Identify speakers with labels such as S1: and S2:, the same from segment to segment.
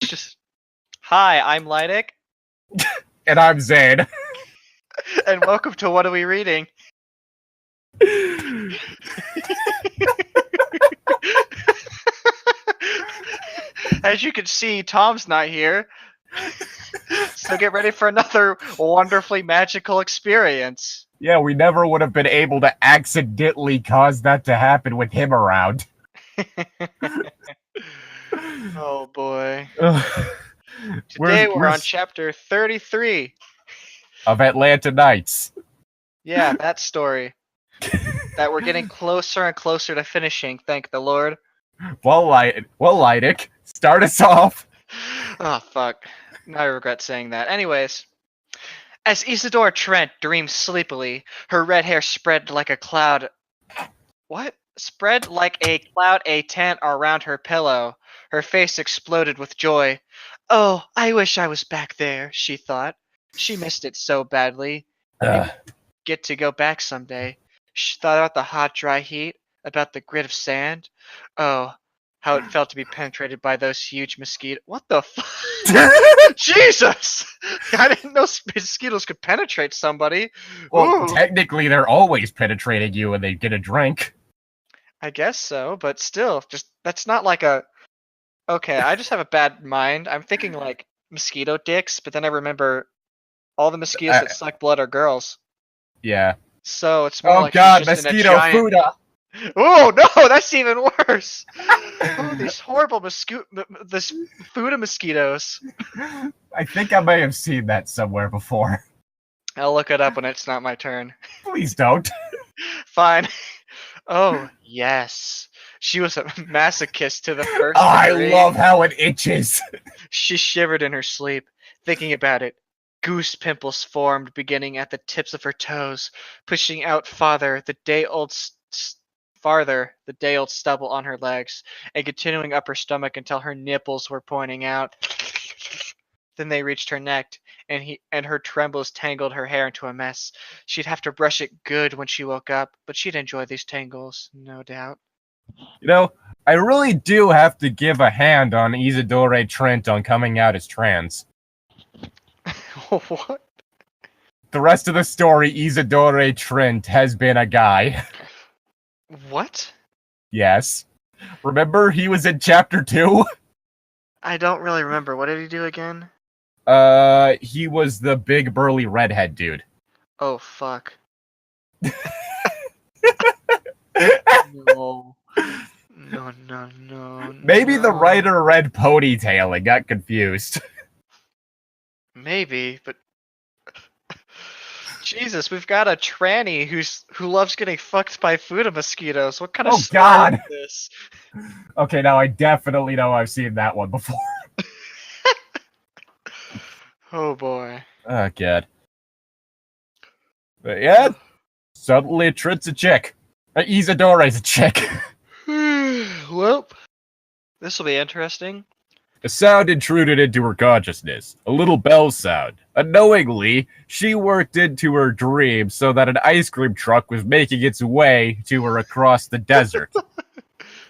S1: Just hi, I'm Llytic,
S2: And I'm Zane.
S1: and welcome to What Are We Reading? As you can see, Tom's not here, so get ready for another wonderfully magical experience.
S2: Yeah, we never would have been able to accidentally cause that to happen with him around.
S1: Oh boy.
S2: Ugh.
S1: Today we're on
S2: Where's
S1: chapter 33.
S2: of Atlanta Nights.
S1: Yeah, that story. That we're getting closer and closer to finishing, thank the Lord.
S2: Well, Llytic, start us off.
S1: Oh, fuck. Now I regret saying that. Anyways. As Isadora Trent dreamed sleepily, her red hair spread like a cloud. What? Spread like a cloud a tent around her pillow. Her face exploded with joy. Oh, I wish I was back there, she thought. She missed it so badly. Maybe get to go back someday. She thought about the hot, dry heat, about the grit of sand. Oh, how it felt to be penetrated by those huge mosquitoes. What the fuck? Jesus! I didn't know mosquitoes could penetrate somebody.
S2: Well,
S1: Ooh.
S2: technically, they're always penetrating you when they get a drink.
S1: I guess so, but still, just that's not like a. Okay, I just have a bad mind. I'm thinking like mosquito dicks, but then I remember all the mosquitoes that suck blood are girls.
S2: Yeah.
S1: So it's more
S2: Oh
S1: like
S2: God,
S1: she's just in a
S2: mosquito
S1: giant.
S2: Fuda.
S1: Oh no, that's even worse. Oh, these horrible this food of mosquitoes.
S2: I think I may have seen that somewhere before.
S1: I'll look it up when it's not my turn.
S2: Please don't.
S1: Fine. Oh yes, she was a masochist to the first
S2: Oh, I
S1: degree.
S2: love how it itches.
S1: She shivered in her sleep, thinking about it. Goose pimples formed, beginning at the tips of her toes, pushing out farther the day-old stubble on her legs, and continuing up her stomach until her nipples were pointing out. Then they reached her neck, and her trembles tangled her hair into a mess. She'd have to brush it good when she woke up, but she'd enjoy these tangles, no doubt.
S2: You know, I really do have to give a hand on Isadora Trent on coming out as trans.
S1: What?
S2: The rest of the story, Isadora Trent has been a guy.
S1: What?
S2: Yes. Remember he was in chapter 2?
S1: I don't really remember. What did he do again?
S2: He was the big burly redhead dude.
S1: Oh, fuck. No. No.
S2: Maybe the writer read ponytail and got confused.
S1: Maybe, but Jesus, we've got a tranny who loves getting fucked by Fuda mosquitoes. What kind of story
S2: God.
S1: is this?
S2: Okay, now I definitely know I've seen that one before.
S1: Oh boy.
S2: Oh God. But yeah, suddenly Trent's a chick. Isadora's a chick.
S1: Well, this will be interesting.
S2: A sound intruded into her consciousness, a little bell sound. Unknowingly, she worked into her dream so that an ice cream truck was making its way to her across the desert.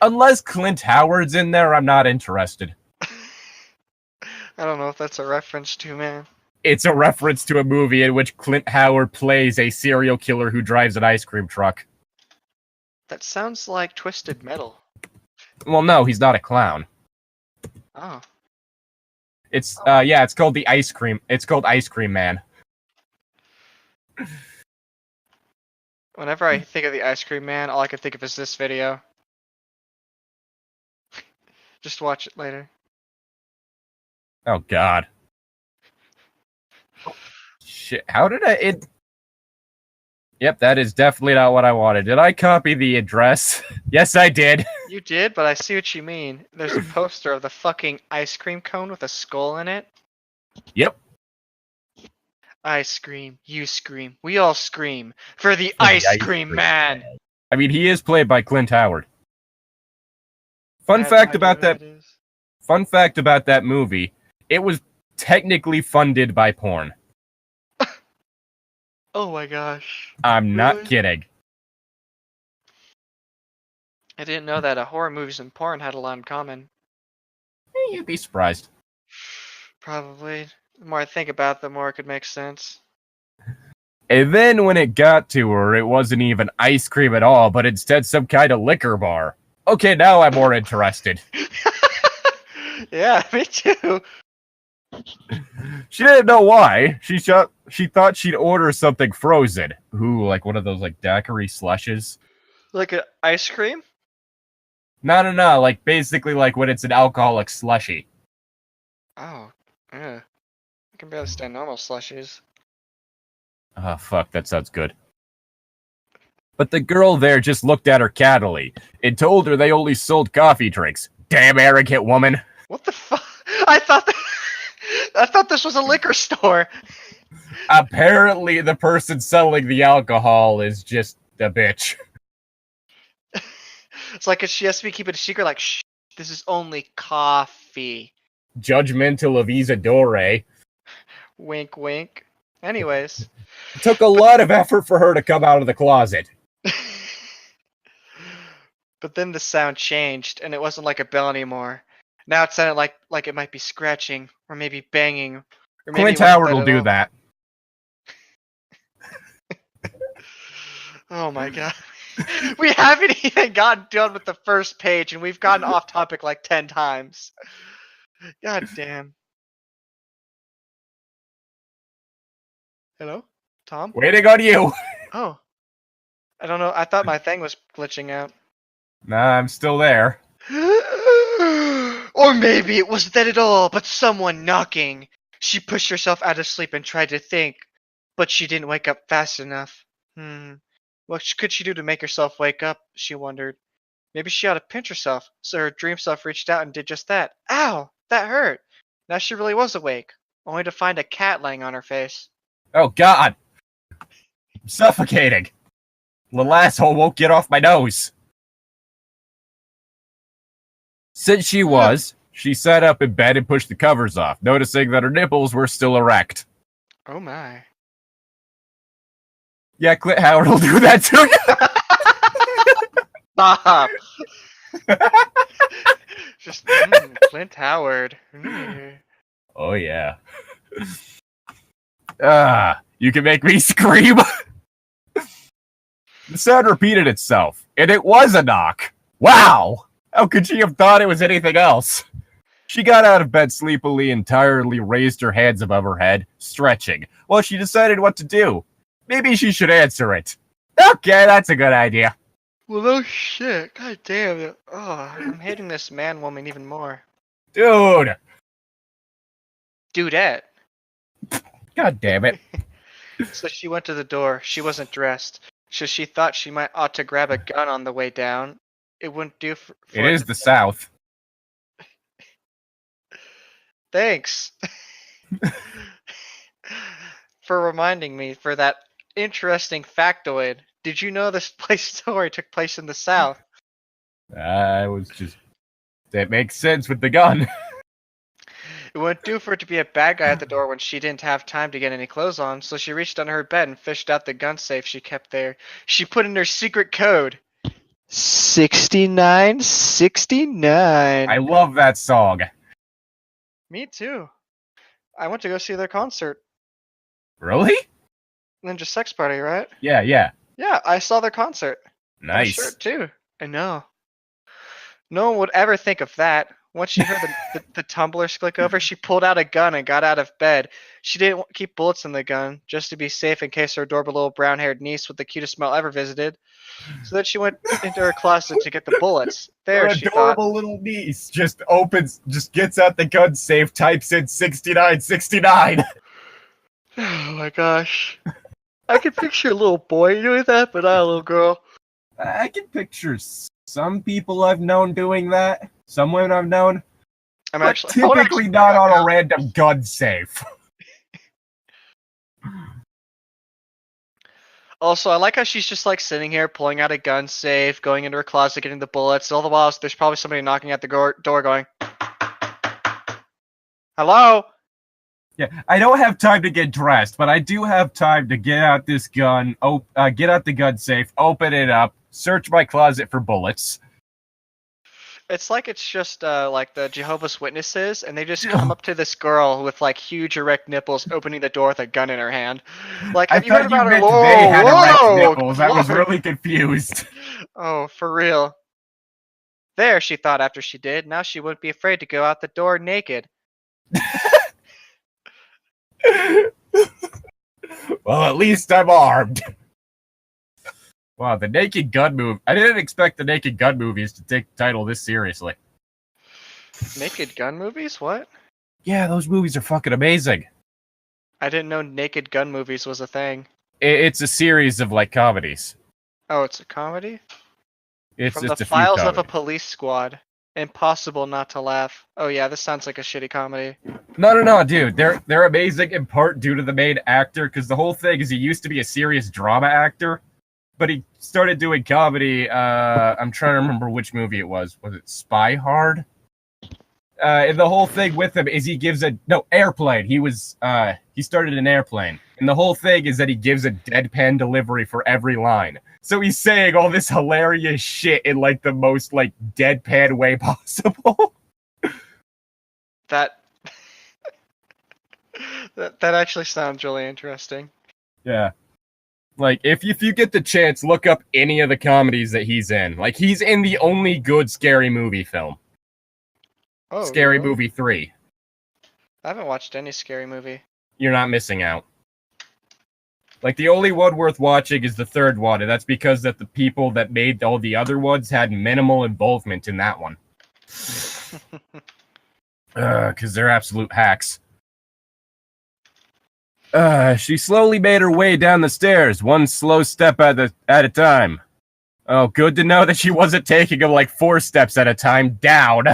S2: Unless Clint Howard's in there, I'm not interested.
S1: I don't know if that's a reference to, man.
S2: It's a reference to a movie in which Clint Howard plays a serial killer who drives an ice cream truck.
S1: That sounds like Twisted Metal.
S2: Well, no, he's not a clown.
S1: Oh.
S2: It's called the Ice Cream. It's called Ice Cream Man.
S1: Whenever I think of the Ice Cream Man, all I can think of is this video. Just watch it later.
S2: Oh God. Shit, how did it... Yep, that is definitely not what I wanted. Did I copy the address? Yes, I did.
S1: You did, but I see what you mean. There's a poster of the fucking ice cream cone with a skull in it.
S2: Yep.
S1: I scream, you scream, we all scream for the Ice Cream Man.
S2: I mean, he is played by Clint Howard. Fun fact about that movie, it was technically funded by porn.
S1: Oh my gosh.
S2: I'm not kidding.
S1: I didn't know that horror movies and porn had a lot in common.
S2: You'd be surprised.
S1: Probably. The more I think about it, the more it could make sense.
S2: And then when it got to her, it wasn't even ice cream at all, but instead some kind of liquor bar. Okay, now I'm more interested.
S1: Yeah, me too.
S2: She didn't know why. She thought she'd order something frozen. Ooh, like one of those like daiquiri slushes.
S1: Like an ice cream?
S2: No. Like basically like when it's an alcoholic slushy.
S1: Oh, yeah. I can barely stand normal slushies.
S2: Oh, fuck, that sounds good. But the girl there just looked at her cattily and told her they only sold coffee drinks. Damn arrogant woman.
S1: What the fuck? I thought this was a liquor store.
S2: Apparently the person selling the alcohol is just a bitch.
S1: It's like she has to be keeping a secret, like, shh, this is only coffee.
S2: Judgmental of Isadore.
S1: Wink, wink. Anyways.
S2: It took a lot of effort for her to come out of the closet.
S1: But then the sound changed, and it wasn't like a bell anymore. Now it sounded like it might be scratching, or maybe banging. Or maybe
S2: Clint Howard will do that.
S1: Oh my god. We haven't even gotten done with the first page, and we've gotten off topic like 10 times. God damn. Hello? Tom?
S2: Waiting on you.
S1: Oh. I don't know. I thought my thing was glitching out.
S2: Nah, I'm still there.
S1: Or maybe it wasn't that at all, but someone knocking. She pushed herself out of sleep and tried to think, but she didn't wake up fast enough. What could she do to make herself wake up, she wondered. Maybe she ought to pinch herself, so her dream self reached out and did just that. Ow! That hurt! Now she really was awake, only to find a cat laying on her face.
S2: Oh, God. I'm suffocating. Little asshole won't get off my nose. Since she sat up in bed and pushed the covers off, noticing that her nipples were still erect.
S1: Oh my.
S2: Yeah, Clint Howard will do that to you.
S1: Stop! Just, Clint Howard.
S2: Oh, yeah. You can make me scream. The sound repeated itself, and it was a knock. Wow! How could she have thought it was anything else? She got out of bed sleepily and tiredly raised her hands above her head, stretching, while she decided what to do. Maybe she should answer it. Okay, that's a good idea.
S1: Well, no shit. God damn it. Oh, I'm hating this man-woman even more.
S2: Dude!
S1: Dudette.
S2: God damn it.
S1: So she went to the door. She wasn't dressed. So she thought she might ought to grab a gun on the way down. It wouldn't do for
S2: It is the South.
S1: Thanks. For reminding me for that interesting factoid. Did you know this story took place in the South?
S2: That makes sense with the gun.
S1: It wouldn't do for it to be a bad guy at the door when she didn't have time to get any clothes on, so she reached under her bed and fished out the gun safe she kept there. She put in her secret code. 6969.
S2: I love that song.
S1: Me too. I went to go see their concert.
S2: Really?
S1: Ninja Sex Party, right?
S2: Yeah.
S1: Yeah, I saw their concert.
S2: Nice.
S1: Sure too. I know. No one would ever think of that. Once she heard the tumblers click over, she pulled out a gun and got out of bed. She didn't keep bullets in the gun, just to be safe in case her adorable little brown-haired niece with the cutest smile ever visited. So then she went into her closet to get the bullets. There,
S2: her
S1: she
S2: adorable
S1: thought.
S2: little niece just gets out the gun safe, types in 6969.
S1: Oh my gosh. I can picture a little boy doing that, but not a little girl.
S2: I can picture some people I've known doing that. Some women I've known. But typically not on a random gun safe.
S1: Also, I like how she's just like sitting here, pulling out a gun safe, going into her closet, getting the bullets. All the while, there's probably somebody knocking at the door going, "Hello?"
S2: Yeah, I don't have time to get dressed, but I do have time to get out this gun, get out the gun safe, open it up, search my closet for bullets.
S1: it's just like the Jehovah's Witnesses, and they just come up to this girl with like huge erect nipples, opening the door with a gun in her hand. Like,
S2: I
S1: have you heard
S2: thought you
S1: about her?
S2: meant
S1: Whoa,
S2: they had erect
S1: whoa,
S2: nipples. I was
S1: Lord.
S2: really confused.
S1: Oh, for real. There, she thought after she did. Now she wouldn't be afraid to go out the door naked.
S2: Well, at least I'm armed. Wow, the Naked Gun movie. I didn't expect the Naked Gun movies to take the title this seriously.
S1: Naked Gun movies? What?
S2: Yeah, those movies are fucking amazing.
S1: I didn't know Naked Gun movies was a thing.
S2: It's a series of like comedies.
S1: Oh, it's a comedy?
S2: It's
S1: From
S2: just
S1: the
S2: a few
S1: Files of a
S2: comedies.
S1: Police Squad. Impossible not to laugh. Oh yeah, this sounds like a shitty comedy.
S2: No, dude. They're amazing in part due to the main actor, because the whole thing is he used to be a serious drama actor, but he started doing comedy. I'm trying to remember which movie it was. Was it Spy Hard? And the whole thing with him is he gives Airplane. He started an Airplane, and the whole thing is that he gives a deadpan delivery for every line. So he's saying all this hilarious shit in like the most like deadpan way possible.
S1: That that actually sounds really interesting.
S2: Yeah. Like, if you get the chance, look up any of the comedies that he's in. Like, he's in the only good Scary Movie film.
S1: Oh,
S2: Scary
S1: really?
S2: Movie 3.
S1: I haven't watched any scary movie.
S2: You're not missing out. Like, the only one worth watching is the third one, and that's because that the people that made all the other ones had minimal involvement in that one. Because they're absolute hacks. She slowly made her way down the stairs, one slow step at a time. Oh, good to know that she wasn't taking them like 4 steps at a time down.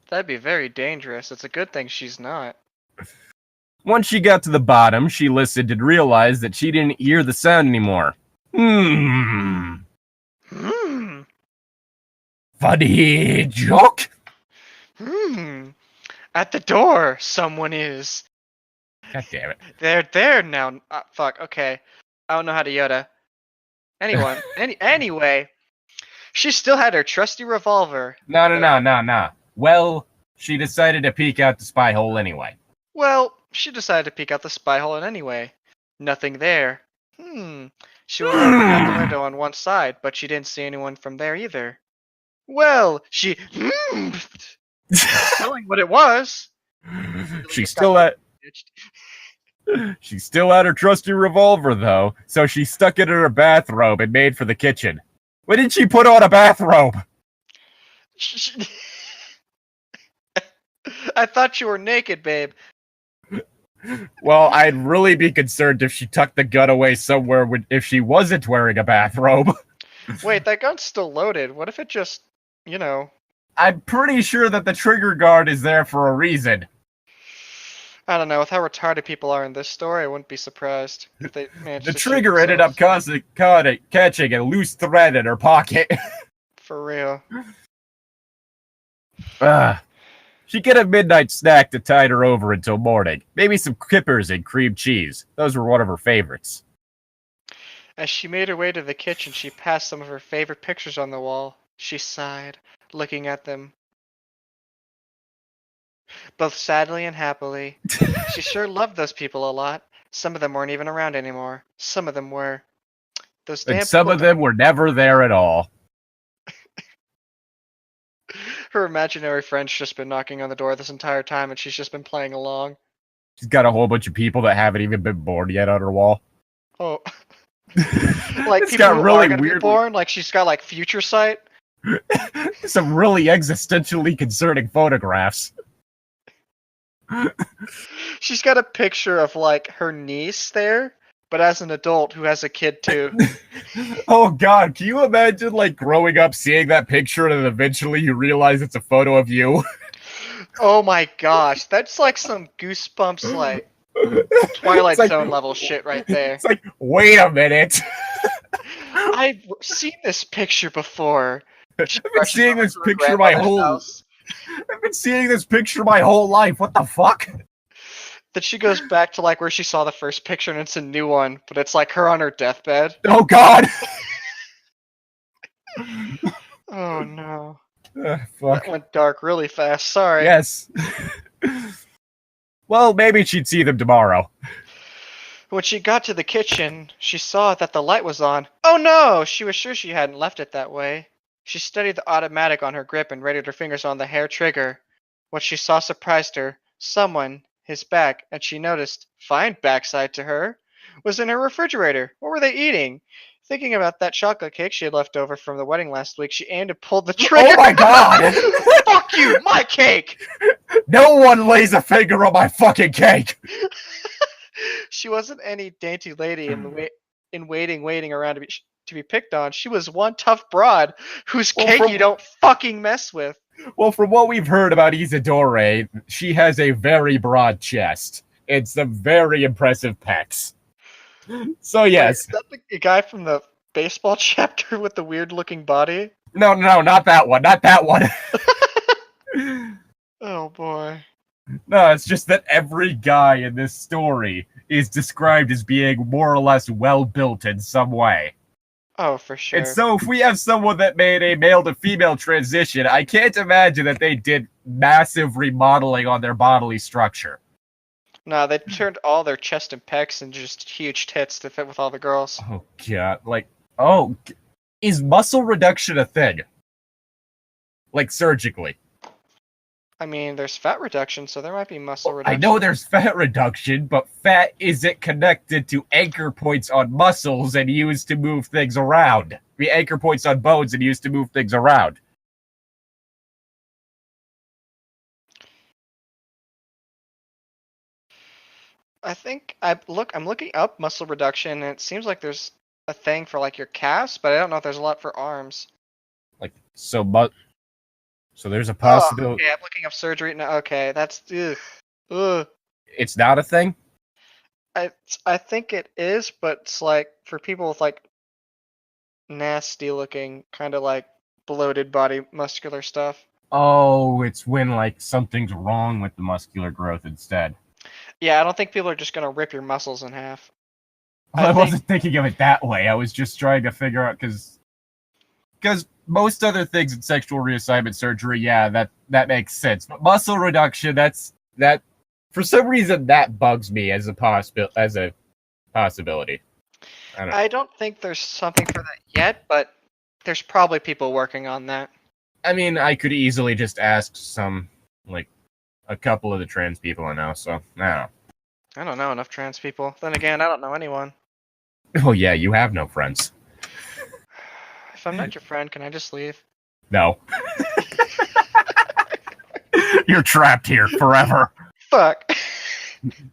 S1: That'd be very dangerous. It's a good thing she's not.
S2: Once she got to the bottom, she listened and realized that she didn't hear the sound anymore.
S1: Hmm.
S2: Funny joke?
S1: At the door, someone is.
S2: God damn it.
S1: They're there now. Fuck, okay. I don't know how to Yoda. Anyway, she still had her trusty revolver.
S2: No. Well, she decided to peek out the spy hole anyway.
S1: Well, she decided to peek out the spy hole anyway. Nothing there. She was looking out the window on one side, but she didn't see anyone from there either. Well, she knowing what it was.
S2: She's still had her trusty revolver, though, so she stuck it in her bathrobe and made for the kitchen. When did she put on a bathrobe?
S1: I thought you were naked, babe.
S2: Well, I'd really be concerned if she tucked the gun away somewhere if she wasn't wearing a bathrobe.
S1: Wait, that gun's still loaded. What if it just,
S2: I'm pretty sure that the trigger guard is there for a reason.
S1: I don't know. With how retarded people are in this story, I wouldn't be surprised if they managed
S2: The
S1: to shoot
S2: trigger ended up catching a loose thread in her pocket.
S1: For real.
S2: She get a midnight snack to tide her over until morning. Maybe some kippers and cream cheese. Those were one of her favorites.
S1: As she made her way to the kitchen, she passed some of her favorite pictures on the wall. She sighed, looking at them. Both sadly and happily. She sure loved those people a lot. Some of them weren't even around anymore. Some of them were. Those damn
S2: And some
S1: people
S2: of them were never there at all.
S1: Her imaginary friend's just been knocking on the door this entire time, and she's just been playing along.
S2: She's got a whole bunch of people that haven't even been born yet on her wall.
S1: Oh. Like
S2: It's
S1: people
S2: got
S1: who
S2: really
S1: are gonna be
S2: weird-
S1: born, like she's got like future sight.
S2: Some really existentially concerning photographs.
S1: She's got a picture of like her niece there, but as an adult who has a kid too.
S2: Oh god, can you imagine like growing up seeing that picture and then eventually you realize it's a photo of you?
S1: Oh my gosh, that's like some Goosebumps like Twilight Zone level shit right there.
S2: It's like, wait a minute.
S1: I've seen this picture before.
S2: I've been seeing this picture my whole life. What the fuck?
S1: That she goes back to like where she saw the first picture and it's a new one, but it's like her on her deathbed.
S2: Oh god.
S1: Oh no.
S2: Fuck.
S1: That went dark really fast. Sorry.
S2: Yes. Well, maybe she'd see them tomorrow.
S1: When she got to the kitchen, she saw that the light was on. Oh no! She was sure she hadn't left it that way. She steadied the automatic on her grip and rated her fingers on the hair trigger. What she saw surprised her. Someone, his back, and she noticed, fine backside to her, was in her refrigerator. What were they eating? Thinking about that chocolate cake she had left over from the wedding last week, she aimed and pulled the trigger.
S2: Oh my god!
S1: Fuck you! My cake!
S2: No one lays a finger on my fucking cake!
S1: She wasn't any dainty lady in waiting around to be picked on. She was one tough broad whose cake you don't fucking mess with.
S2: Well, from what we've heard about Isadore, she has a very broad chest and some very impressive pecs. So yes.
S1: Wait, is that the guy from the baseball chapter with the weird looking body?
S2: No, not that one. Not that one.
S1: Oh boy.
S2: No, it's just that every guy in this story is described as being more or less well-built in some way.
S1: Oh, for sure.
S2: And so if we have someone that made a male-to-female transition, I can't imagine that they did massive remodeling on their bodily structure.
S1: No, they turned all their chest and pecs into just huge tits to fit with all the girls.
S2: Oh, God. Is muscle reduction a thing? Like, surgically?
S1: I mean, there's fat reduction, so there might be muscle reduction.
S2: I know there's fat reduction, but fat isn't connected to anchor points on muscles and used to move things around. The anchor points on bones and used to move things around.
S1: I think I'm looking up muscle reduction, and it seems like there's a thing for like your calves, but I don't know if there's a lot for arms.
S2: So there's a possibility.
S1: Okay, I'm looking up surgery now. Okay, that's ugh.
S2: It's not a thing?
S1: I think it is, but it's like for people with like nasty looking, kind of like bloated body muscular stuff.
S2: Oh, it's when like something's wrong with the muscular growth instead.
S1: Yeah, I don't think people are just gonna rip your muscles in half.
S2: I wasn't thinking of it that way. I was just trying to figure out because most other things in sexual reassignment surgery, yeah, that makes sense. But muscle reduction, that for some reason that bugs me as a possibility.
S1: I don't think there's something for that yet, but there's probably people working on that.
S2: I mean, I could easily just ask a couple of the trans people I know, so I don't know.
S1: I don't know enough trans people. Then again, I don't know anyone.
S2: Oh yeah, you have no friends.
S1: If I'm not your friend, can I just leave?
S2: No. You're trapped here forever.
S1: Fuck.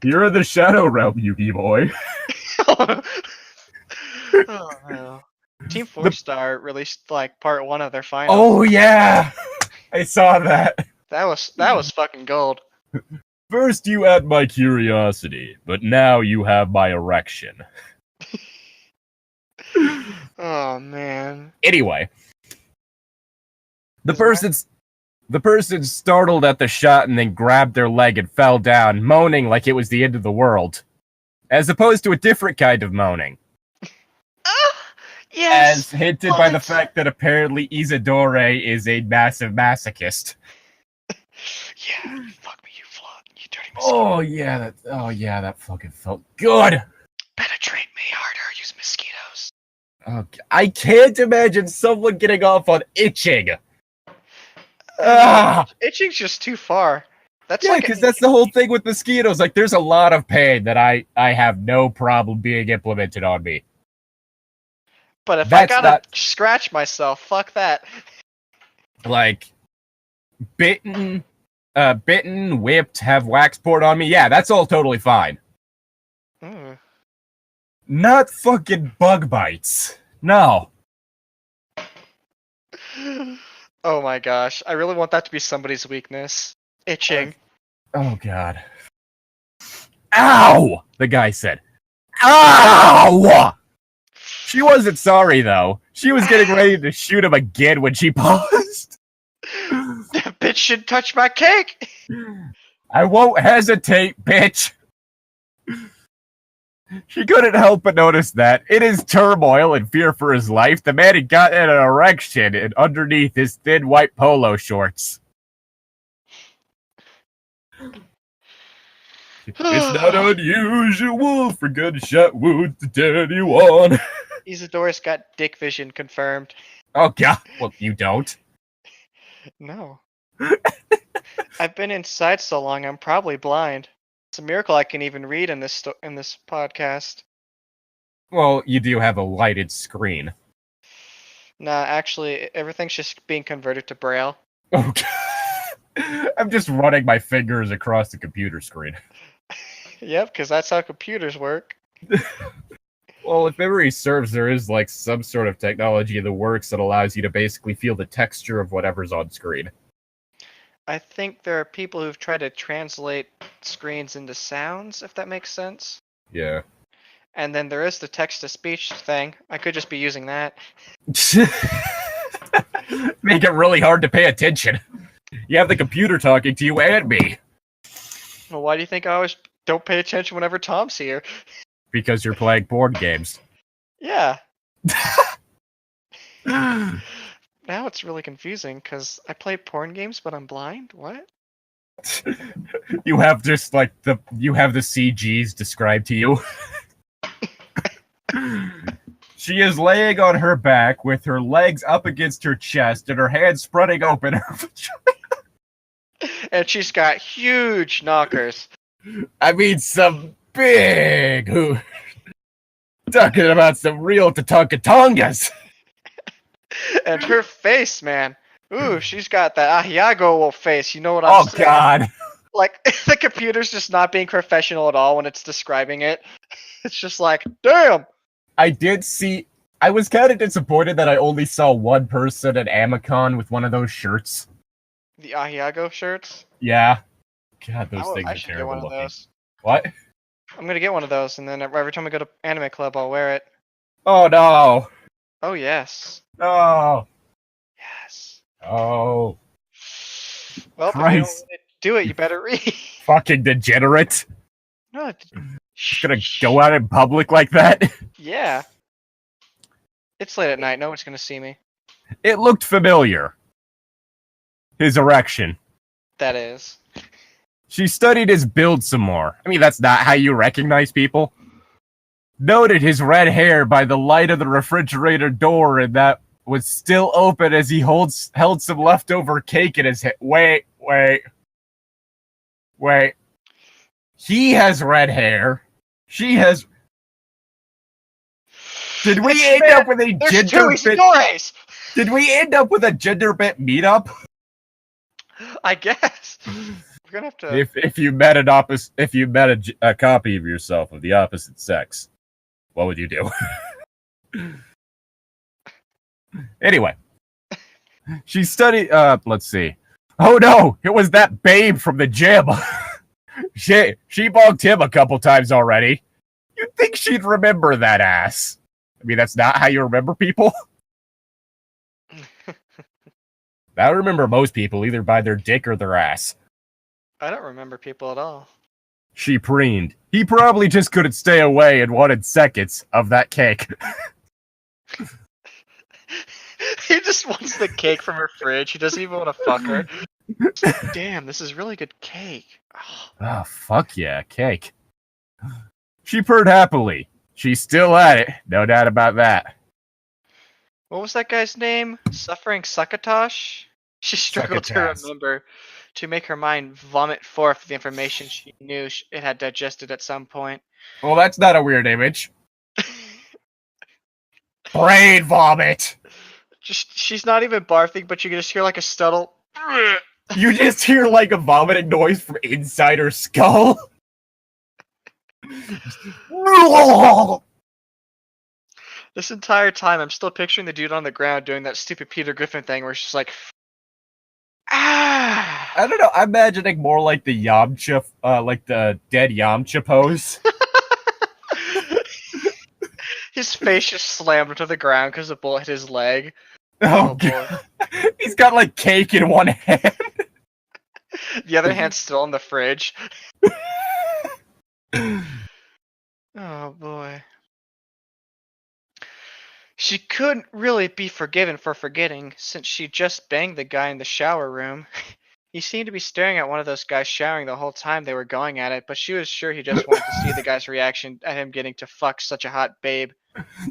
S2: You're in the Shadow Realm, Yugi boy.
S1: Oh no. Team 4-Star released like part 1 of their finals.
S2: Oh yeah, I saw that.
S1: That was fucking gold.
S2: First you had my curiosity, but now you have my erection.
S1: Oh man.
S2: Anyway, the person startled at the shot and then grabbed their leg and fell down, moaning like it was the end of the world, as opposed to a different kind of moaning.
S1: Yes.
S2: As hinted by the fact that apparently Isadore is a massive masochist.
S1: Yeah, fuck me, you flat, you dirty mosquito.
S2: Oh yeah, that fucking felt good.
S1: Penetrate me harder, use mosquitoes.
S2: Okay. I can't imagine someone getting off on itching.
S1: Itching's just too far. That's
S2: because that's the whole thing with mosquitoes. Like, there's a lot of pain that I have no problem being implemented on me.
S1: But if I gotta scratch myself, fuck that.
S2: Like, bitten, whipped, have wax poured on me. Yeah, that's all totally fine. Not fucking bug bites. No.
S1: Oh my gosh, I really want that to be somebody's weakness. Itching.
S2: Oh god. Ow! The guy said. Ow! She wasn't sorry, though. She was getting ready to shoot him again when she paused.
S1: That bitch should touch my cake!
S2: I won't hesitate, bitch! She couldn't help but notice that, in his turmoil and fear for his life, the man had gotten an erection and underneath his thin white polo shorts. It's not unusual for gunshot wounds to turn you on.
S1: Isidore's got dick vision confirmed.
S2: Oh, God. Well, you don't.
S1: No. I've been inside so long, I'm probably blind. It's a miracle I can even read in this podcast.
S2: Well, you do have a lighted screen.
S1: Nah, actually, everything's just being converted to Braille.
S2: Okay. I'm just running my fingers across the computer screen.
S1: Yep, because that's how computers work.
S2: Well, if memory serves, there is like some sort of technology in the works that allows you to basically feel the texture of whatever's on screen.
S1: I think there are people who've tried to translate screens into sounds, if that makes sense.
S2: Yeah.
S1: And then there is the text-to-speech thing. I could just be using that.
S2: Make it really hard to pay attention. You have the computer talking to you and me.
S1: Well, why do you think I always don't pay attention whenever Tom's here?
S2: Because you're playing board games.
S1: Yeah. Now it's really confusing, because I play porn games, but I'm blind? What?
S2: You have just like the CGs described to you. She is laying on her back with her legs up against her chest and her hands spreading open her vagina.
S1: And she's got huge knockers.
S2: I mean, some big who. Talking about some real Tatonga-tongas.
S1: And her face, man. Ooh, she's got that Ahiago face. You know what I'm saying?
S2: Oh, God.
S1: Like, the computer's just not being professional at all when it's describing it. It's just like, damn!
S2: I was kind of disappointed that I only saw one person at Amicon with one of those shirts.
S1: The Ahiago shirts?
S2: Yeah. God, those things
S1: I
S2: are
S1: should get
S2: terrible
S1: one of
S2: looking.
S1: those.
S2: What?
S1: I'm gonna get one of those, and then every time I go to anime club, I'll wear it.
S2: Oh, no.
S1: Oh, yes.
S2: Oh.
S1: Yes.
S2: Oh.
S1: Well, if you don't
S2: Christ.
S1: want to do it, you better read.
S2: Fucking degenerate.
S1: No,
S2: Just gonna go out in public like that?
S1: yeah. It's late at night. No one's gonna see me.
S2: It looked familiar. His erection.
S1: That is.
S2: She studied his build some more. I mean, that's not how you recognize people. Noted his red hair by the light of the refrigerator door, and that was still open as he held some leftover cake in his hand. Wait. He has red hair. She has. Did we end up with a gender bit? Did we end up with a gender bit meetup?
S1: I guess. We're gonna have to.
S2: If you met a copy of yourself of the opposite sex, what would you do? Anyway, she studied. Let's see. Oh no, it was that babe from the gym. She bonked him a couple times already. You'd think she'd remember that ass. I mean, that's not how you remember people. I remember most people either by their dick or their ass.
S1: I don't remember people at all.
S2: She preened. He probably just couldn't stay away and wanted seconds of that cake.
S1: He just wants the cake from her fridge. He doesn't even want to fuck her. Damn, this is really good cake.
S2: Oh, fuck yeah, cake. She purred happily. She's still at it, no doubt about that.
S1: What was that guy's name? Suffering Succotash? She struggled to remember, to make her mind vomit forth the information she knew it had digested at some point.
S2: Well, that's not a weird image. Brain vomit!
S1: She's not even barfing, but you can just hear like a stuttle.
S2: You just hear like a vomiting noise from inside her skull.
S1: This entire time, I'm still picturing the dude on the ground doing that stupid Peter Griffin thing where it's just like, ah.
S2: I don't know. I'm imagining more like the Yamcha, like the dead Yamcha pose.
S1: His face just slammed into the ground because the bullet hit his leg.
S2: Oh God. He's got like cake in one hand.
S1: The other hand's still in the fridge. Oh boy. She couldn't really be forgiven for forgetting, since she just banged the guy in the shower room. He seemed to be staring at one of those guys showering the whole time they were going at it, but she was sure he just wanted to see the guy's reaction at him getting to fuck such a hot babe.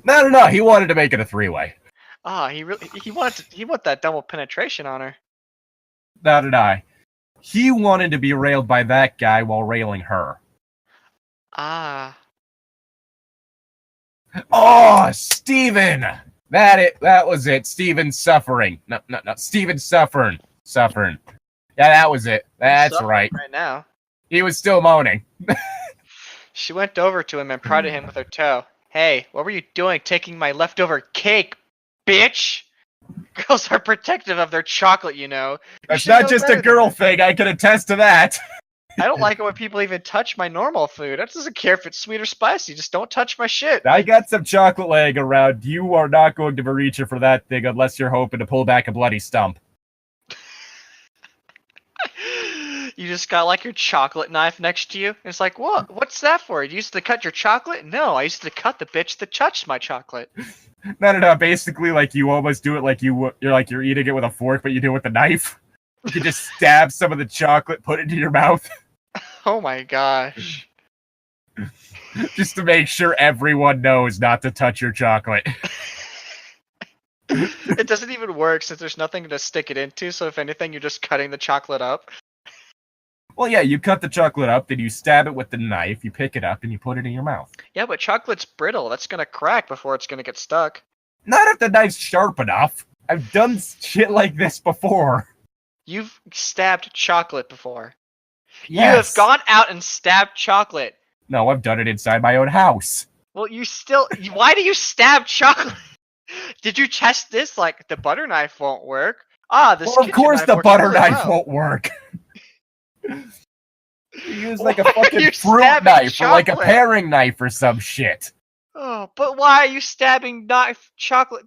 S2: No. He wanted to make it a three-way.
S1: He wanted that double penetration on her.
S2: No. He wanted to be railed by that guy while railing her.
S1: Ah.
S2: Oh, Steven! That was it. Steven suffering. No. Steven suffering. Yeah, that was it. That's right.
S1: Right now.
S2: He was still moaning.
S1: She went over to him and prodded him with her toe. Hey, what were you doing taking my leftover cake, bitch? Girls are protective of their chocolate, you know.
S2: That's not just a girl thing. I can attest to that.
S1: I don't like it when people even touch my normal food. I doesn't care if it's sweet or spicy. Just don't touch my shit.
S2: I got some chocolate laying around. You are not going to be reaching for that thing unless you're hoping to pull back a bloody stump.
S1: You just got like your chocolate knife next to you. It's like, what? What's that for? You used to cut your chocolate? No, I used to cut the bitch that touched my chocolate.
S2: No. Basically, like you almost do it like you're eating it with a fork, but you do it with a knife. You just stab some of the chocolate, put it into your mouth.
S1: Oh my gosh.
S2: Just to make sure everyone knows not to touch your chocolate.
S1: It doesn't even work since there's nothing to stick it into, so if anything, you're just cutting the chocolate up.
S2: Well, yeah, you cut the chocolate up, then you stab it with the knife, you pick it up, and you put it in your mouth.
S1: Yeah, but chocolate's brittle. That's gonna crack before it's gonna get stuck.
S2: Not if the knife's sharp enough. I've done shit like this before.
S1: You've stabbed chocolate before.
S2: Yes.
S1: You have gone out and stabbed chocolate.
S2: No, I've done it inside my own house.
S1: Well, why do you stab chocolate? Did you test this? Like, the butter knife won't work. This
S2: Well, of course the butter knife won't work. You use like a fucking fruit knife or like a paring knife or some shit.
S1: Oh, but why are you stabbing chocolate?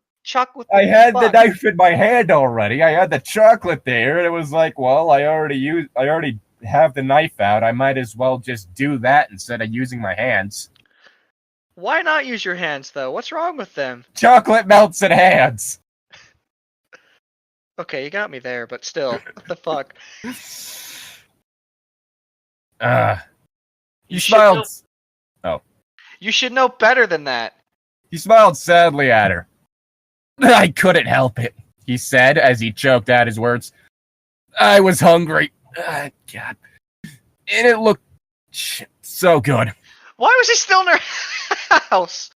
S2: I had the knife in my hand already. I had the chocolate there, and it was like, well, I already have the knife out. I might as well just do that instead of using my hands.
S1: Why not use your hands, though? What's wrong with them?
S2: Chocolate melts in hands.
S1: Okay, you got me there, but still, what the fuck?
S2: You smiled.
S1: You should know better than that.
S2: He smiled sadly at her. I couldn't help it, he said as he choked out his words. I was hungry. God. And it looked so good.
S1: Why was he still in her house?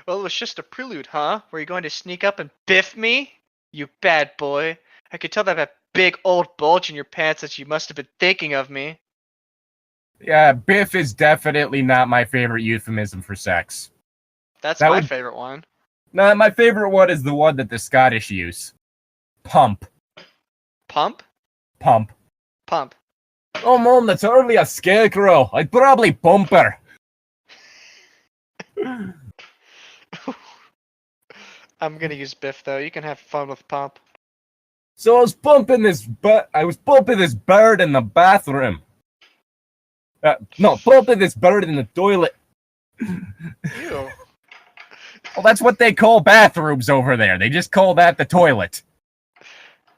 S1: Well, it was just a prelude, huh? Were you going to sneak up and biff me? You bad boy. I could tell that big old bulge in your pants that you must have been thinking of me.
S2: Yeah, biff is definitely not my favorite euphemism for sex.
S1: That's my favorite one.
S2: No, my favorite one is the one that the Scottish use. Pump.
S1: Pump?
S2: Pump.
S1: Pump.
S2: Oh, Mom, that's hardly a scarecrow. I'd probably pump her.
S1: I'm gonna use biff, though. You can have fun with pump.
S2: So I was pumping this bird in the bathroom. Pumping this bird in the toilet.
S1: Ew.
S2: Well, that's what they call bathrooms over there. They just call that the toilet.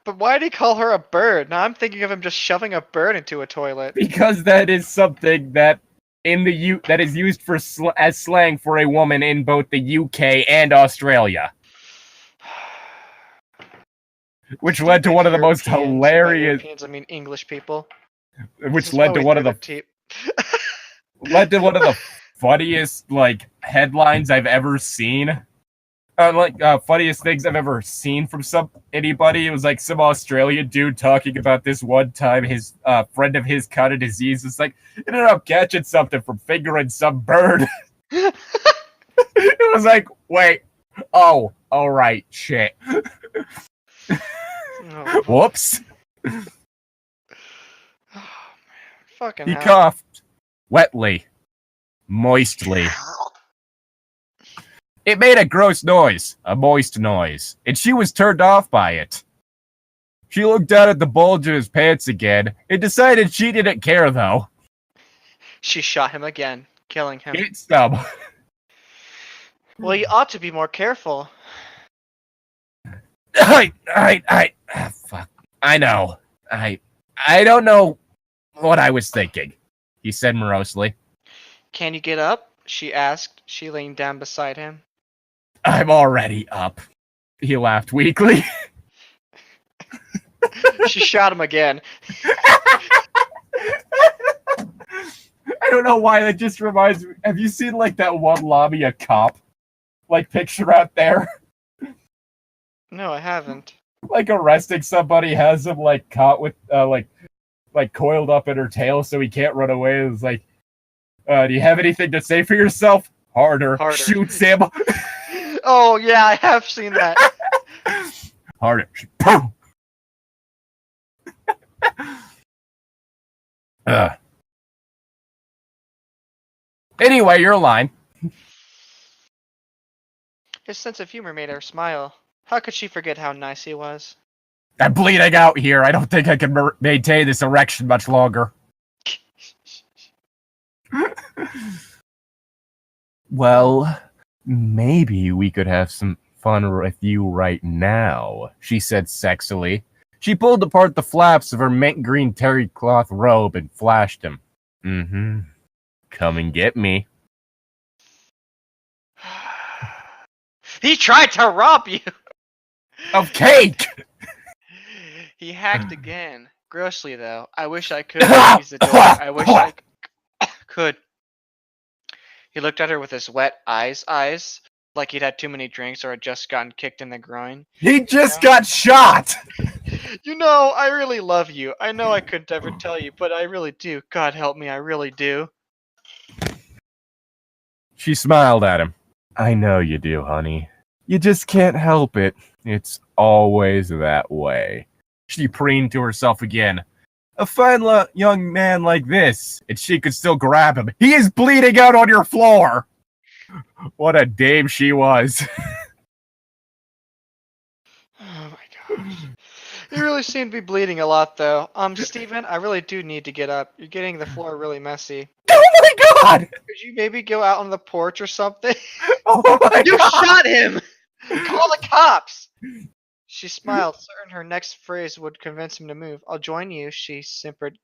S1: But why did he call her a bird? Now I'm thinking of him just shoving a bird into a toilet.
S2: Because that is something that that is used for as slang for a woman in both the UK and Australia. Which led to one of the most hilarious.
S1: Europeans, I mean English people.
S2: Which led to one of the funniest headlines I've ever seen. Funniest things I've ever seen from anybody. It was like some Australian dude talking about this one time his friend of his caught a disease. It's like, ended up catching something from fingering some bird. It was like, wait, oh, all right, shit.
S1: Oh.
S2: Whoops.
S1: Oh, man. Fucking
S2: He
S1: hell.
S2: coughed wetly, moistly. It made a gross noise, a moist noise, and she was turned off by it. She looked down at the bulge in his pants again and decided she didn't care, though.
S1: She shot him again, killing him.
S2: Get some.
S1: Well, you ought to be more careful.
S2: Fuck. I know. I don't know what I was thinking, he said morosely.
S1: Can you get up? She asked. She leaned down beside him.
S2: I'm already up. He laughed weakly.
S1: She shot him again.
S2: I don't know why that just reminds me. Have you seen like that one Lamia cop? Like picture out there?
S1: No, I haven't.
S2: Like arresting somebody, has him like caught with like coiled up in her tail so he can't run away. It's like, do you have anything to say for yourself? Harder. Shoots him.
S1: Oh yeah, I have seen that.
S2: Harder. Anyway, your line.
S1: His sense of humor made her smile. How could she forget how nice he was?
S2: I'm bleeding out here. I don't think I can maintain this erection much longer. Well, maybe we could have some fun with you right now, she said sexily. She pulled apart the flaps of her mint green terry cloth robe and flashed him. Mm-hmm. Come and get me.
S1: He tried to rob you!
S2: Of cake!
S1: He hacked again. Grossly, though. I wish I could use the door. I wish I could. He looked at her with his wet eyes, like he'd had too many drinks or had just gotten kicked in the groin.
S2: He just got shot!
S1: You know, I really love you. I know I couldn't ever tell you, but I really do. God help me, I really do.
S2: She smiled at him. I know you do, honey. You just can't help it. It's always that way. She preened to herself again. A fine young man like this, and she could still grab him. He is bleeding out on your floor! What a dame she was.
S1: Oh my gosh. You really seem to be bleeding a lot, though. Steven, I really do need to get up. You're getting the floor really messy.
S2: Oh my god!
S1: Could you maybe go out on the porch or something?
S2: Oh my
S1: You
S2: god!
S1: shot him! Call the cops! She smiled, certain her next phrase would convince him to move. I'll join you, she simpered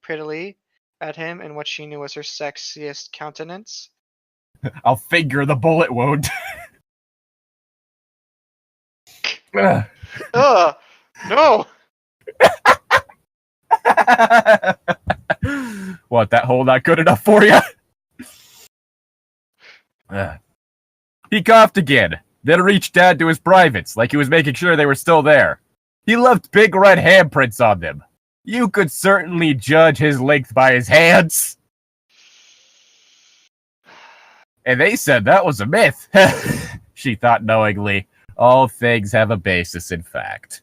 S1: prettily at him in what she knew was her sexiest countenance.
S2: I'll figure the bullet wound.
S1: Ugh! No!
S2: What, that hole not good enough for you? He coughed again, then reached down to his privates, like he was making sure they were still there. He left big red handprints on them. You could certainly judge his length by his hands. And they said that was a myth. She thought knowingly. All things have a basis in fact.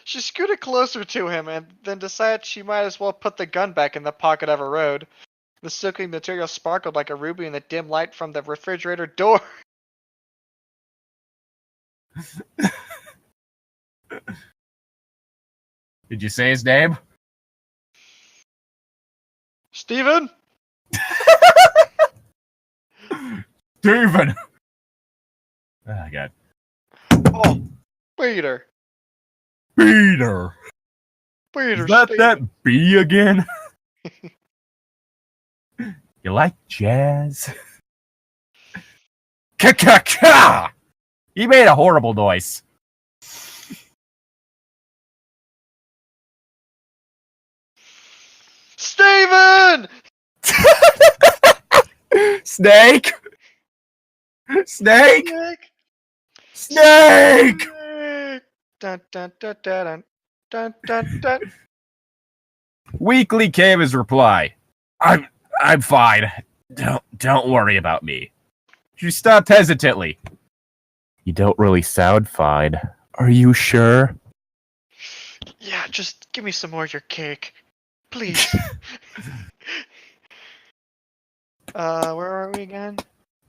S1: She scooted closer to him and then decided she might as well put the gun back in the pocket of her robe. The silky material sparkled like a ruby in the dim light from the refrigerator door.
S2: Did you say his name?
S1: Steven?
S2: Steven! Oh, God.
S1: Oh, Peter.
S2: Peter!
S1: Peter,
S2: Is that
S1: Steven.
S2: that B again? You like jazz? Ka-ka-ka! He made a horrible noise.
S1: Steven!
S2: Snake! Snake!
S1: Snake!
S2: Snake!
S1: Dun, dun, dun, dun, dun, dun, dun.
S2: Weakly came his reply. I'm fine. Don't worry about me. She stopped hesitantly. You don't really sound fine. Are you sure?
S1: Yeah, just give me some more of your cake. Please. Where are we again?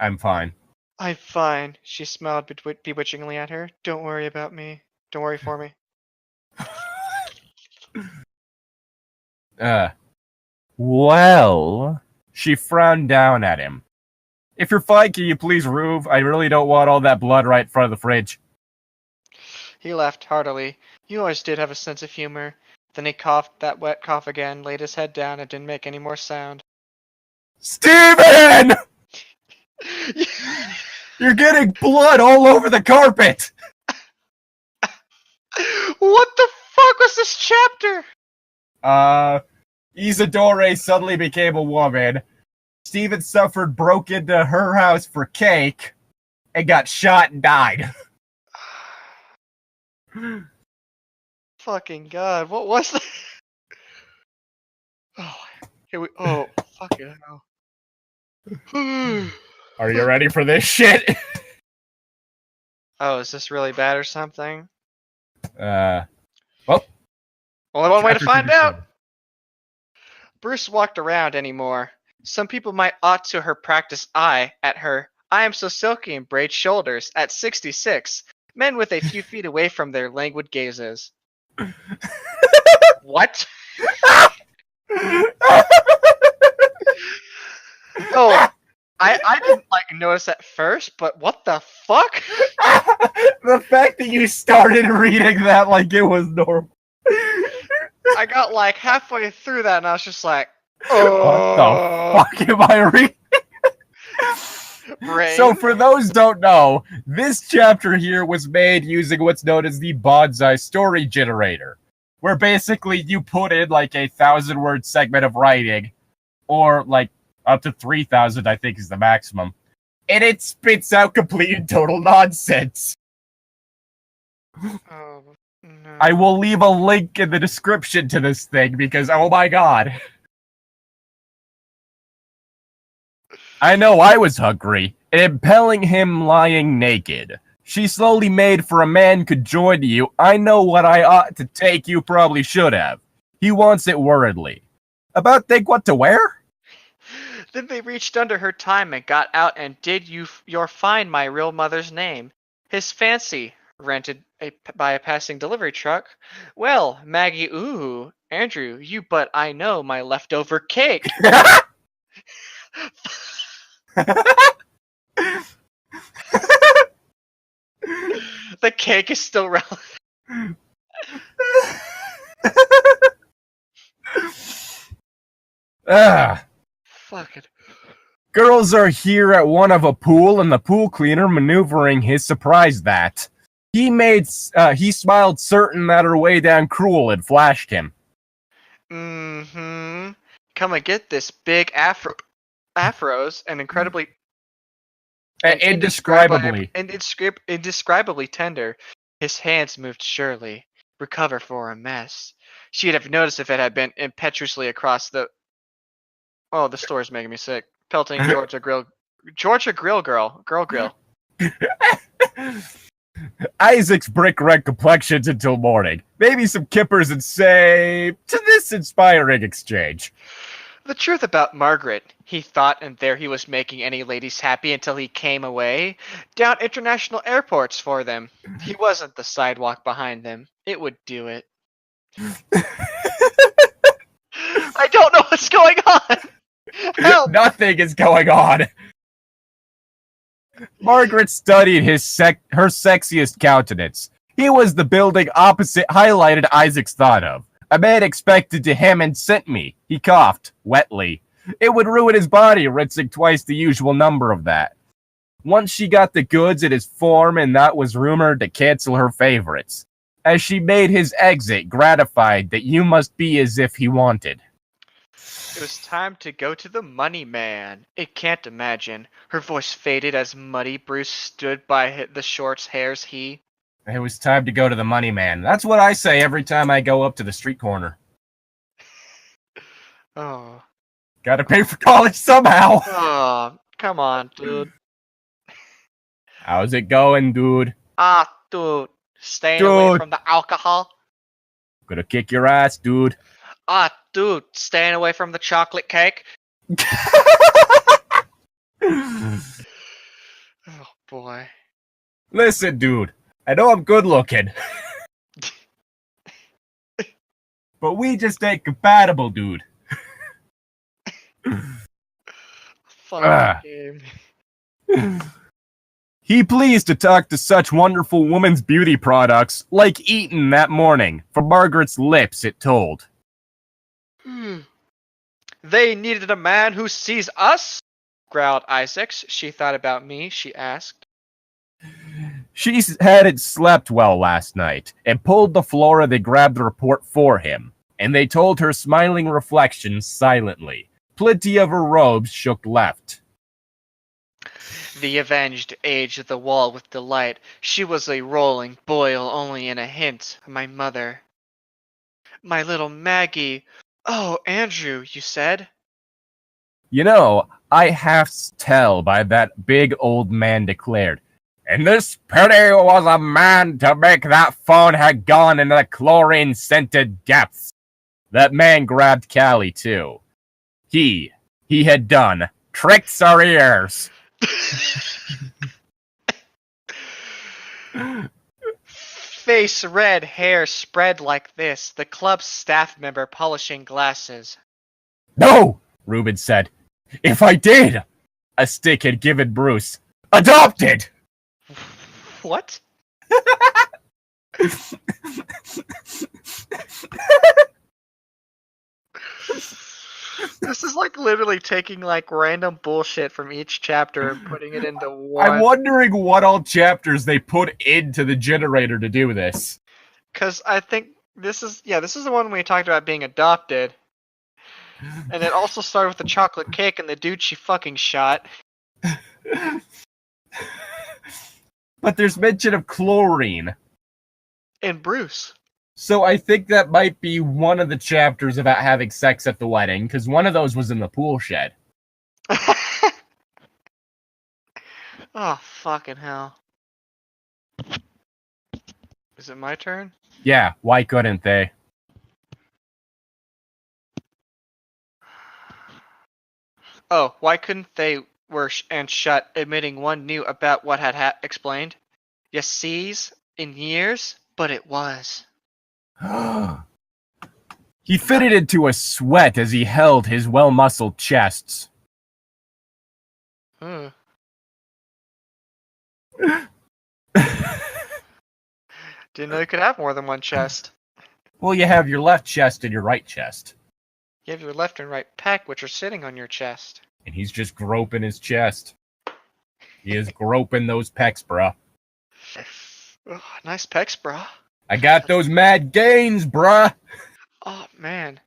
S2: I'm fine.
S1: I'm fine. She smiled bewitchingly at her. Don't worry about me. Don't worry for me.
S2: Well, she frowned down at him. If you're fine, can you please move? I really don't want all that blood right in front of the fridge.
S1: He laughed heartily. You always did have a sense of humor. Then he coughed that wet cough again, laid his head down, and didn't make any more sound.
S2: Steven! You're getting blood all over the carpet!
S1: What the fuck was this chapter?
S2: Isadore suddenly became a woman. Steven broke into her house for cake, and got shot and died.
S1: Fucking god, what was that? Oh, here we. Oh, fucking hell.
S2: Are you ready for this shit?
S1: Oh, is this really bad or something?
S2: Well.
S1: Only one way to find out. Bruce walked around anymore. Some people might ought to her practice eye at her. I am so silky and braid shoulders at 66. Men with a few feet away from their languid gazes. What? Oh, I didn't notice at first, but what the fuck?
S2: The fact that you started reading that like it was normal.
S1: I got halfway through that and I was just like,
S2: oh. What the fuck am I reading?
S1: Brain.
S2: So for those who don't know, this chapter here was made using what's known as the bonsai story generator, where basically you put in a 1,000-word segment of writing, or up to 3,000 I think is the maximum, and it spits out complete and total nonsense.
S1: Oh, no.
S2: I will leave a link in the description to this thing because, oh my god. I know I was hungry, and impelling him lying naked. She slowly made for a man could join you. I know what I ought to take, you probably should have. He wants it worriedly. About think what to wear?
S1: Then they reached under her time and got out and did your find my real mother's name. His fancy, rented by a passing delivery truck. Well, Maggie, ooh, Andrew, you but I know my leftover cake. The cake is still relevant. Fuck it.
S2: Girls are here at one of a pool, and the pool cleaner maneuvering his surprise that. He smiled certain that her way down cruel had flashed him.
S1: Mm-hmm. Come and get this big afros and incredibly...
S2: Indescribably
S1: tender. His hands moved surely. Recover for a mess. She'd have noticed if it had been impetuously across the... Oh, the store's making me sick. Pelting Georgia Grill Grill.
S2: Isaac's brick red complexions until morning. Maybe some kippers and say to this inspiring exchange.
S1: The truth about Margaret, he thought, and there he was making any ladies happy until he came away. Down international airports for them. He wasn't the sidewalk behind them. It would do it. I don't know what's going on! Help!
S2: Nothing is going on. Margaret studied her sexiest countenance. He was the building opposite highlighted Isaac's thought of. A man expected to him and sent me. He coughed, wetly. It would ruin his body, rinsing twice the usual number of that. Once she got the goods in his form, and that was rumored to cancel her favorites. As she made his exit, gratified that you must be as if he wanted.
S1: It was time to go to the money man. It can't imagine. Her voice faded as Muddy Bruce stood by the shorts hairs he...
S2: It was time to go to the money man. That's what I say every time I go up to the street corner.
S1: Oh.
S2: Gotta pay for college somehow.
S1: Oh, come on, dude.
S2: How's it going, dude?
S1: Dude. Staying away from the alcohol.
S2: Gonna kick your ass, dude.
S1: Dude. Staying away from the chocolate cake. Oh, boy.
S2: Listen, dude. I know I'm good looking. But we just ain't compatible, dude.
S1: Fucking game.
S2: He pleased to talk to such wonderful woman's beauty products, like Eaton that morning. From Margaret's lips, it told.
S1: They needed a man who sees us, growled Isaacs. She thought about me, she asked.
S2: She hadn't slept well last night, and pulled the Flora they grabbed the report for him, and they told her smiling reflections silently. Plenty of her robes shook left.
S1: The avenged aged the wall with delight. She was a rolling boil only in a hint, my mother. My little Maggie. Oh, Andrew, you said?
S2: You know, I half tell by that big old man declared. And this pity was a man to make that phone had gone into the chlorine-scented depths. That man grabbed Callie, too. He had done. Tricked our ears.
S1: Face red, hair spread like this, the club's staff member polishing glasses.
S2: No, Reuben said. If I did, a stick had given Bruce. Adopted!
S1: What? This is like literally taking like random bullshit from each chapter and putting it into one.
S2: I'm wondering what all chapters they put into the generator to do this.
S1: Because I think this is the one we talked about being adopted. And it also started with the chocolate cake and the dude she fucking shot.
S2: But there's mention of chlorine.
S1: And Bruce.
S2: So I think that might be one of the chapters about having sex at the wedding, because one of those was in the pool shed.
S1: Oh, fucking hell. Is it my turn?
S2: Yeah, why couldn't they?
S1: Oh, why couldn't they were and shut, admitting one knew about what had explained? You sees, in years, but it was.
S2: He fitted into a sweat as he held his well-muscled chests.
S1: Didn't know you could have more than one chest.
S2: Well, you have your left chest and your right chest.
S1: You have your left and right pec, which are sitting on your chest.
S2: And he's just groping his chest. He is groping those pecs, bruh.
S1: Oh, nice pecs, brah.
S2: I got those mad gains, bruh.
S1: Oh, man.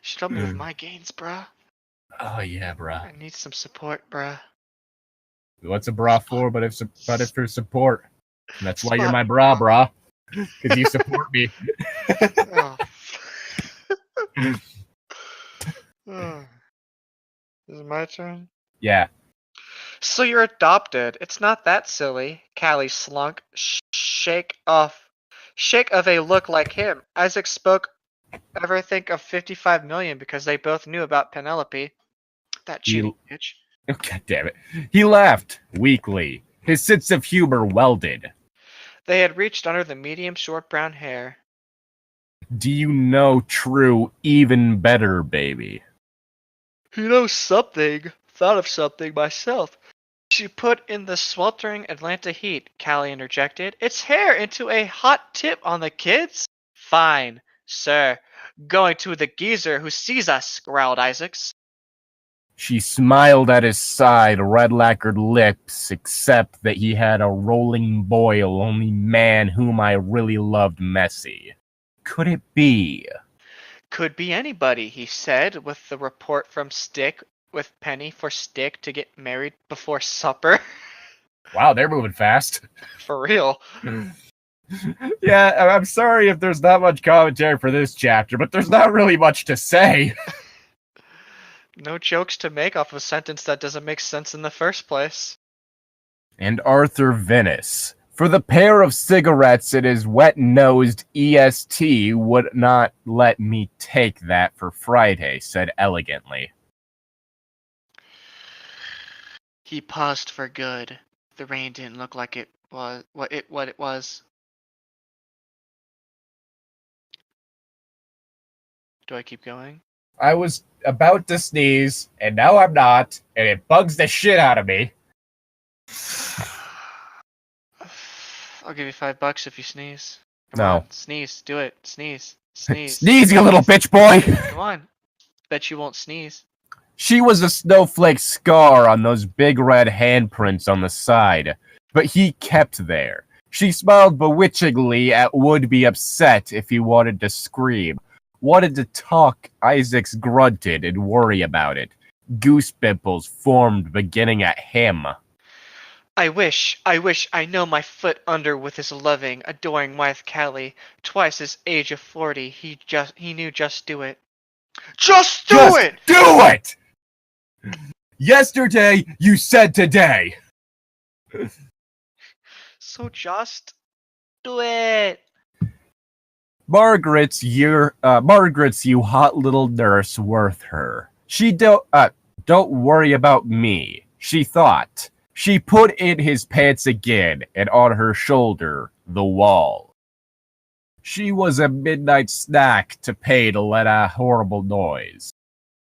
S1: She told me with my gains, brah.
S2: Oh, yeah, bruh.
S1: I need some support, brah.
S2: What's a bra for but if for support? And that's why you're my brah. Because you support me.
S1: Oh. Oh. Is it my turn?
S2: Yeah.
S1: So you're adopted. It's not that silly. Callie slunk. Shake of a look like him. Isaac spoke. Ever think of 55 million because they both knew about Penelope. That cheating bitch.
S2: Oh, God damn it. He laughed weakly. His sense of humor welded.
S1: They had reached under the medium short brown hair.
S2: Do you know true even better, baby?
S1: You know something. Thought of something myself. She put in the sweltering Atlanta heat, Callie interjected. Its hair into a hot tip on the kids? Fine, sir. Going to the geezer who sees us, growled Isaacs.
S2: She smiled at his side, red-lacquered lips, except that he had a rolling boil, only man whom I really loved messy. Could it be?
S1: Could be anybody, he said, with the report from Stick, with Penny for Stick to get married before supper.
S2: Wow, they're moving fast.
S1: For real.
S2: Yeah, I'm sorry if there's not much commentary for this chapter, but there's not really much to say.
S1: No jokes to make off of a sentence that doesn't make sense in the first place.
S2: And Arthur Venice. For the pair of cigarettes in his wet-nosed EST would not let me take that for Friday, said elegantly.
S1: He paused for good. The rain didn't look like it was what it was. Do I keep going?
S2: I was about to sneeze, and now I'm not, and it bugs the shit out of me.
S1: I'll give you $5 if you sneeze. Come
S2: No.
S1: on, sneeze. Do it. Sneeze. Sneeze.
S2: Sneeze, you little bitch boy!
S1: Come on. Bet you won't sneeze.
S2: She was a snowflake scar on those big red handprints on the side, but he kept there. She smiled bewitchingly at would be upset if he wanted to scream. Wanted to talk, Isaacs grunted and worry about it. Goose pimples formed beginning at him.
S1: I wish I know my foot under with his loving, adoring wife Callie. Twice his age of 40, he knew just do it. Just do it!
S2: Do it! Yesterday, you said today.
S1: So just do it.
S2: Margaret's you hot little nurse worth her. She don't worry about me, she thought. She put in his pants again, and on her shoulder, the wall. She was a midnight snack to pay to let a horrible noise.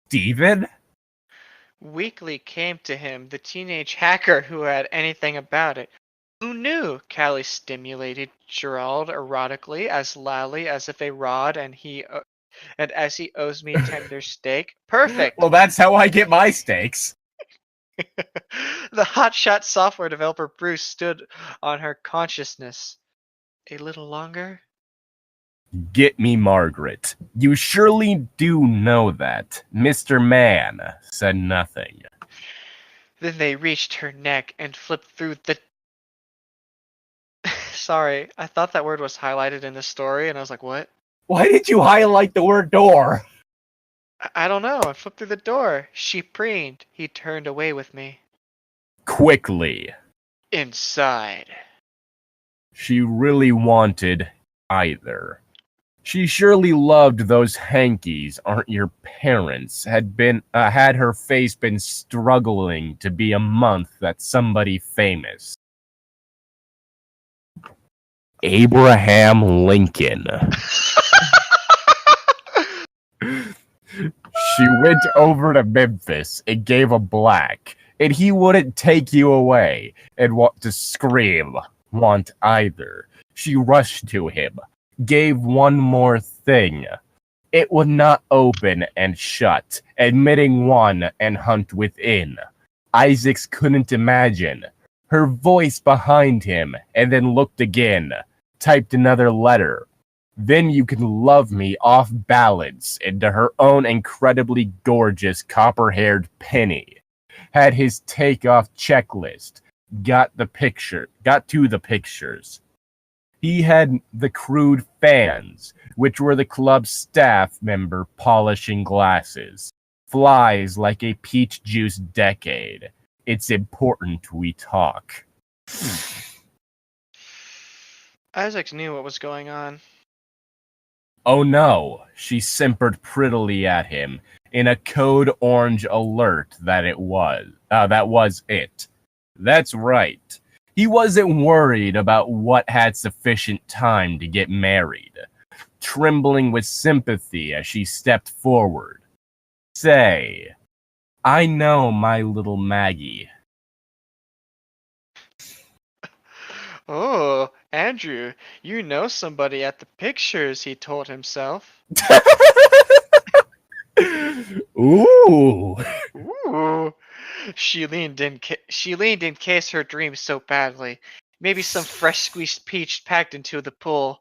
S2: Steven?
S1: Weekly came to him, the teenage hacker who had anything about it. Who knew? Callie stimulated Gerald erotically, as loudly as if a rod, and as he owes me tender steak. Perfect.
S2: Well, that's how I get my steaks.
S1: The hotshot software developer Bruce stood on her consciousness. A little longer?
S2: Get me Margaret. You surely do know that. Mr. Man said nothing.
S1: Then they reached her neck and flipped through the... Sorry, I thought that word was highlighted in the story, and I was like, what?
S2: Why did you highlight the word door?
S1: I don't know. I flipped through the door. She preened. He turned away with me.
S2: Quickly.
S1: Inside.
S2: She really wanted either. She surely loved those hankies, aren't your parents? Had her face been struggling to be a month that somebody famous. Abraham Lincoln. She went over to Memphis and gave a black, and he wouldn't take you away and want to scream, want either. She rushed to him, gave one more thing. It would not open and shut, admitting one and hunt within. Isaacs couldn't imagine. Her voice behind him, and then looked again, typed another letter. Then you can love me off balance into her own incredibly gorgeous copper-haired Penny. Had his takeoff checklist. Got to the pictures. He had the crude fans, which were the club's staff member polishing glasses. Flies like a peach juice decade. It's important we talk.
S1: Isaacs knew what was going on.
S2: Oh no, she simpered prettily at him in a code orange alert that was it. That's right. He wasn't worried about what had sufficient time to get married, trembling with sympathy as she stepped forward. Say, I know my little Maggie.
S1: Oh, Andrew, you know somebody at the pictures, he told himself.
S2: Ooh.
S1: Ooh. She leaned in case her dreams so badly. Maybe some fresh squeezed peach packed into the pool.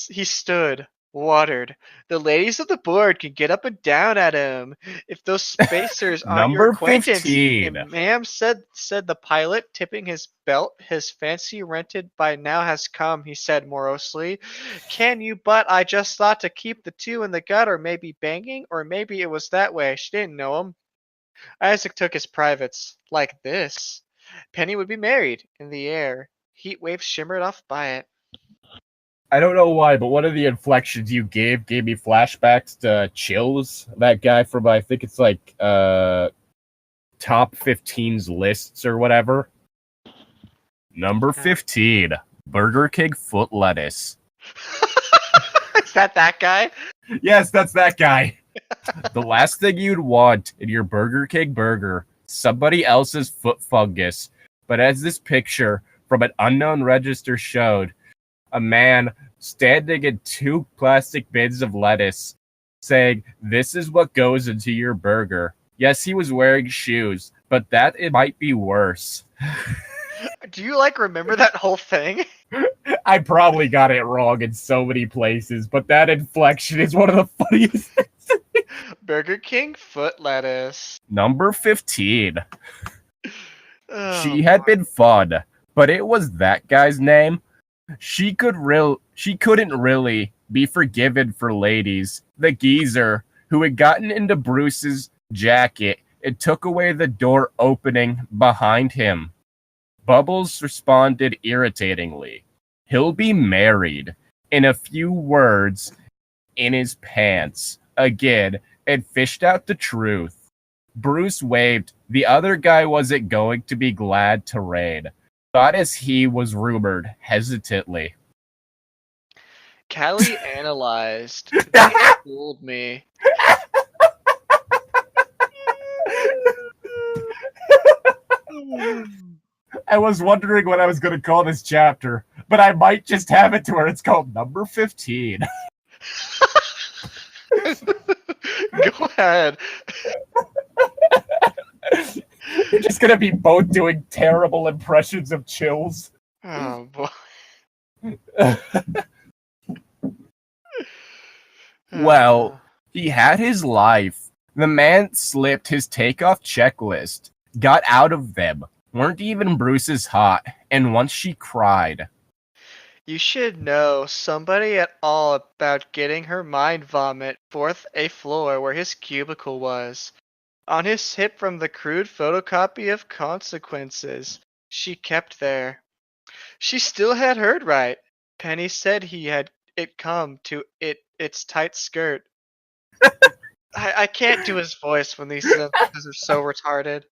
S1: He stood, watered. The ladies of the board can get up and down at him. If those spacers aren't your
S2: Number
S1: acquaintance,
S2: 15.
S1: ma'am, said the pilot, tipping his belt. His fancy rented by now has come, he said morosely. Can you, but I just thought to keep the two in the gut, or maybe banging, or maybe it was that way. She didn't know him. Isaac took his privates. Like this. Penny would be married. In the air. Heat waves shimmered off by it.
S2: I don't know why, but one of the inflections you gave me flashbacks to Chills. That guy from, I think it's like, top 15's lists or whatever. Number 15, Burger King foot lettuce.
S1: Is that guy?
S2: Yes, that's that guy. The last thing you'd want in your Burger King burger, somebody else's foot fungus. But as this picture from an unknown register showed, a man standing in 2 plastic bins of lettuce saying, "This is what goes into your burger." Yes, he was wearing shoes, but that it might be worse.
S1: Do you like remember that whole thing?
S2: I probably got it wrong in so many places, but that inflection is one of the funniest things.
S1: Burger King foot lettuce.
S2: Number 15.
S1: Oh,
S2: She had been fun, but it was that guy's name. She couldn't really be forgiven for ladies. The geezer who had gotten into Bruce's jacket and took away the door opening behind him. Bubbles responded irritatingly. He'll be married. In a few words, in his pants. Again, and fished out the truth. Bruce waved. The other guy wasn't going to be glad to raid. Thought as he was rumored, hesitantly.
S1: Callie analyzed. They fooled me.
S2: I was wondering what I was going to call this chapter, but I might just have it to where it's called number 15.
S1: Go ahead.
S2: You're just going to be both doing terrible impressions of Chills.
S1: Oh boy.
S2: Well, he had his life. The man slipped his takeoff checklist, got out of them, weren't even Bruce's hot, and once she cried.
S1: You should know somebody at all about getting her mind vomit forth a floor where his cubicle was. On his hip from the crude photocopy of consequences she kept there. She still had heard right. Penny said he had it come to its tight skirt. I can't do his voice when these sentences are so retarded.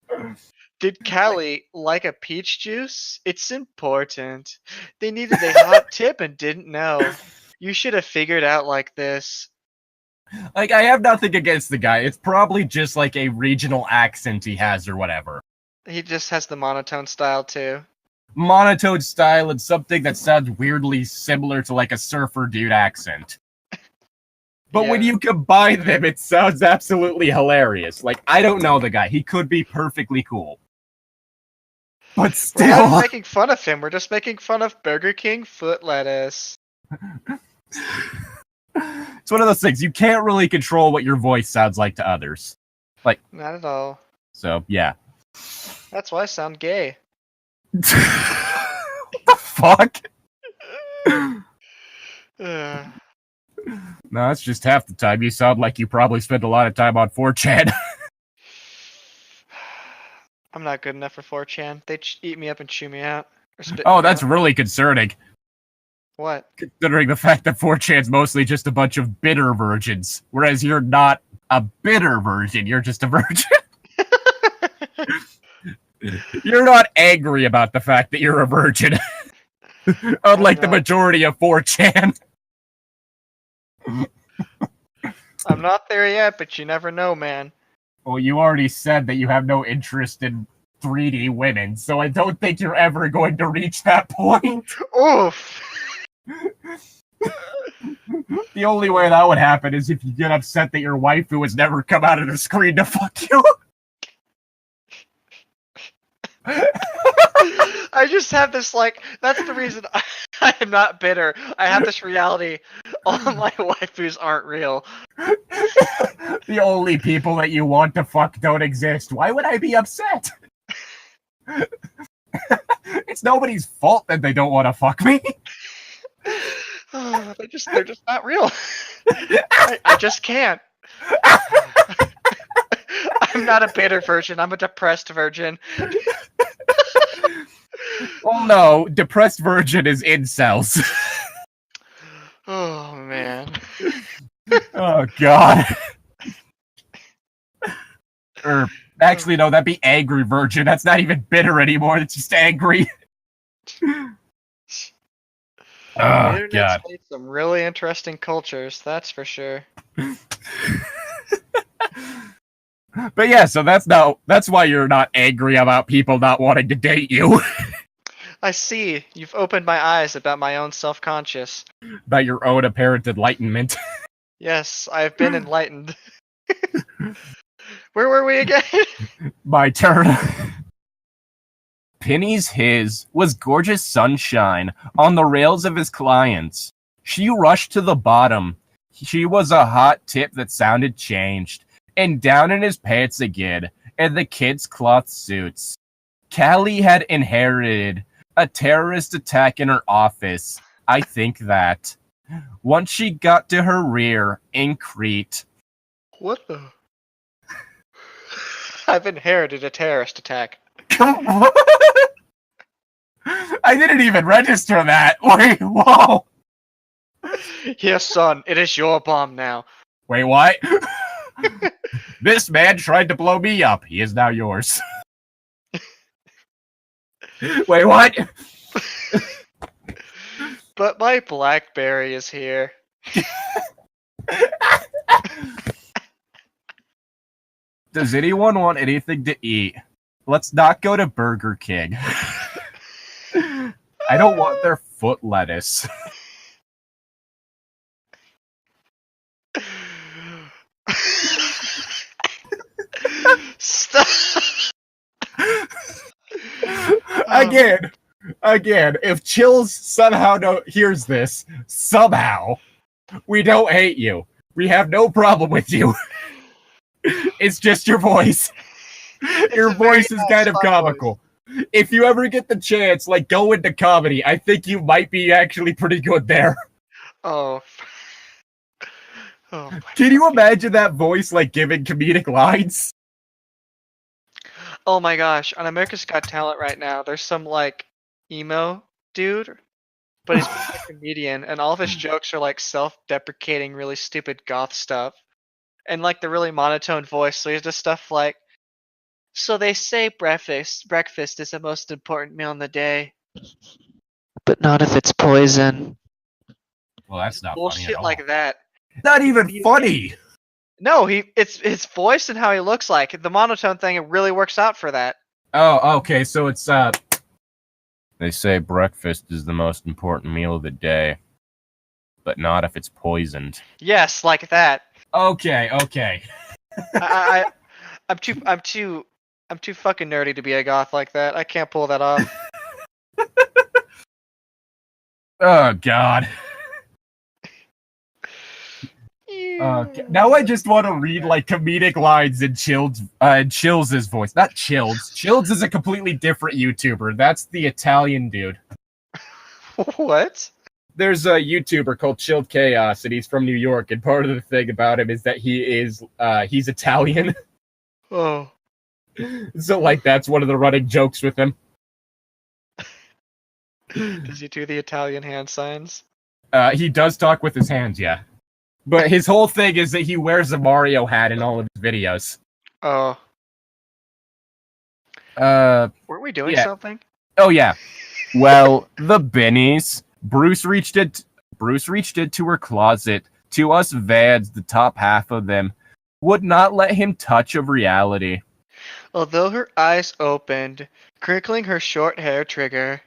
S1: Did Callie like a peach juice? It's important. They needed a hot tip and didn't know. You should have figured out like this.
S2: Like, I have nothing against the guy. It's probably just like a regional accent he has or whatever.
S1: He just has the monotone style too.
S2: Monotone style and something that sounds weirdly similar to like a surfer dude accent. But when you combine them, it sounds absolutely hilarious. Like, I don't know the guy. He could be perfectly cool. But still...
S1: We're not making fun of him. We're just making fun of Burger King foot lettuce.
S2: It's one of those things. You can't really control what your voice sounds like to others. Like...
S1: Not at all.
S2: So, yeah.
S1: That's why I sound gay.
S2: What the fuck? No, that's just half the time. You sound like you probably spent a lot of time on 4chan.
S1: I'm not good enough for 4chan. They eat me up and chew me out.
S2: Oh, that's really concerning.
S1: What?
S2: Considering the fact that 4chan's mostly just a bunch of bitter virgins, whereas you're not a bitter virgin, you're just a virgin. You're not angry about the fact that you're a virgin. Unlike the majority of 4chan.
S1: I'm not there yet, but you never know, man.
S2: Well, you already said that you have no interest in 3D women, so I don't think you're ever going to reach that point.
S1: Oof!
S2: The only way that would happen is if you get upset that your waifu has never come out of the screen to fuck you.
S1: I just have this, like, that's the reason I am not bitter. I have this reality. All my waifus aren't real.
S2: The only people that you want to fuck don't exist. Why would I be upset? It's nobody's fault that they don't want to fuck me.
S1: Oh, they're just not real. I just can't. I'm not a bitter virgin. I'm a depressed virgin.
S2: Well, no, depressed virgin is incels.
S1: Oh, man.
S2: Oh, God. Actually, no, that'd be angry virgin. That's not even bitter anymore. It's just angry.
S1: The
S2: Oh,
S1: internet's
S2: God.
S1: made some really interesting cultures, that's for sure.
S2: But yeah, so that's why you're not angry about people not wanting to date you.
S1: I see. You've opened my eyes about my own self-conscious.
S2: About your own apparent enlightenment.
S1: Yes, I've been enlightened. Where were we again?
S2: My turn. Penny's his was gorgeous sunshine on the rails of his clients. She rushed to the bottom. She was a hot tip that sounded changed. And down in his pants again, and the kids' cloth suits. Callie had inherited a terrorist attack in her office. I think that. Once she got to her rear in Crete.
S1: What the? I've inherited a terrorist attack.
S2: Come on! I didn't even register that. Wait, whoa!
S1: Yes, son, it is your bomb now.
S2: Wait, what? This man tried to blow me up. He is now yours. Wait, what?
S1: But my BlackBerry is here.
S2: Does anyone want anything to eat? Let's not go to Burger King. I don't want their foot lettuce.
S1: Stop.
S2: Again, if Chills somehow hears this, somehow, we don't hate you. We have no problem with you. It's just your voice. Your voice is kind of comical. Voice. If you ever get the chance, like, go into comedy, I think you might be actually pretty good there.
S1: Oh.
S2: Can you imagine that voice, like, giving comedic lines?
S1: Oh my gosh, on America's Got Talent right now, there's some, like, emo dude, but he's a comedian, and all of his jokes are, like, self-deprecating, really stupid goth stuff. And, like, the really monotone voice, so he's just stuff like, so they say breakfast is the most important meal in the day. But not if it's poison.
S2: Well, that's not
S1: bullshit
S2: funny at all.
S1: Like that.
S2: Not even funny!
S1: No, it's his voice and how he looks like. The monotone thing, it really works out for that.
S2: Oh, okay, so it's, They say breakfast is the most important meal of the day. But not if it's poisoned.
S1: Yes, like that.
S2: Okay.
S1: I'm too fucking nerdy to be a goth like that. I can't pull that off.
S2: Oh, God. Now I just want to read, like, comedic lines in Chills' voice. Not Chills. Chills is a completely different YouTuber. That's the Italian dude.
S1: What?
S2: There's a YouTuber called Chilled Chaos, and he's from New York, and part of the thing about him is that he's Italian.
S1: Oh.
S2: So, like, that's one of the running jokes with him.
S1: Does he do the Italian hand signs?
S2: He does talk with his hands, yeah. But his whole thing is that he wears a Mario hat in all of his videos.
S1: Oh.
S2: Weren't
S1: we doing something?
S2: Oh, yeah. Well, the Bennies. Bruce reached into her closet. To us Vads, the top half of them, would not let him touch of reality.
S1: Although her eyes opened, crinkling her short hair trigger.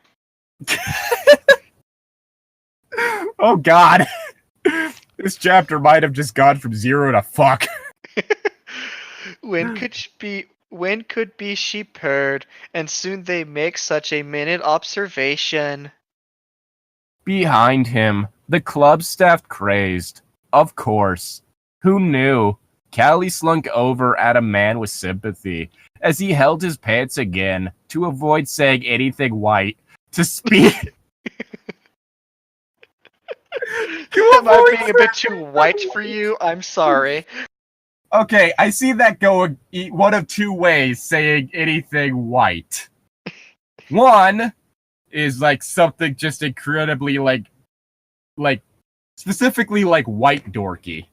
S2: Oh, God. This chapter might have just gone from 0 to fuck.
S1: When could be she purred, and soon they make such a minute observation.
S2: Behind him, the club staff crazed. Of course. Who knew? Callie slunk over at a man with sympathy as he held his pants again to avoid saying anything white to speak.
S1: Am I being a bit too white for you? I'm sorry.
S2: Okay, I see that going one of two ways, saying anything white. One is like something just incredibly like specifically like white dorky.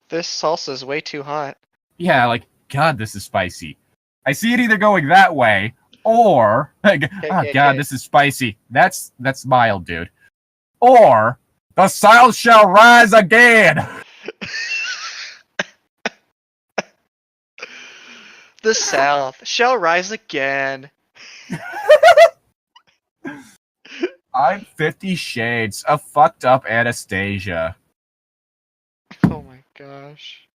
S1: This salsa's way too hot.
S2: Yeah, like, God, this is spicy. I see it either going that way, or like, oh God, this is spicy. That's mild, dude. Or the South shall rise again.
S1: The South shall rise again.
S2: I'm 50 Shades of fucked up Anastasia.
S1: Oh my gosh.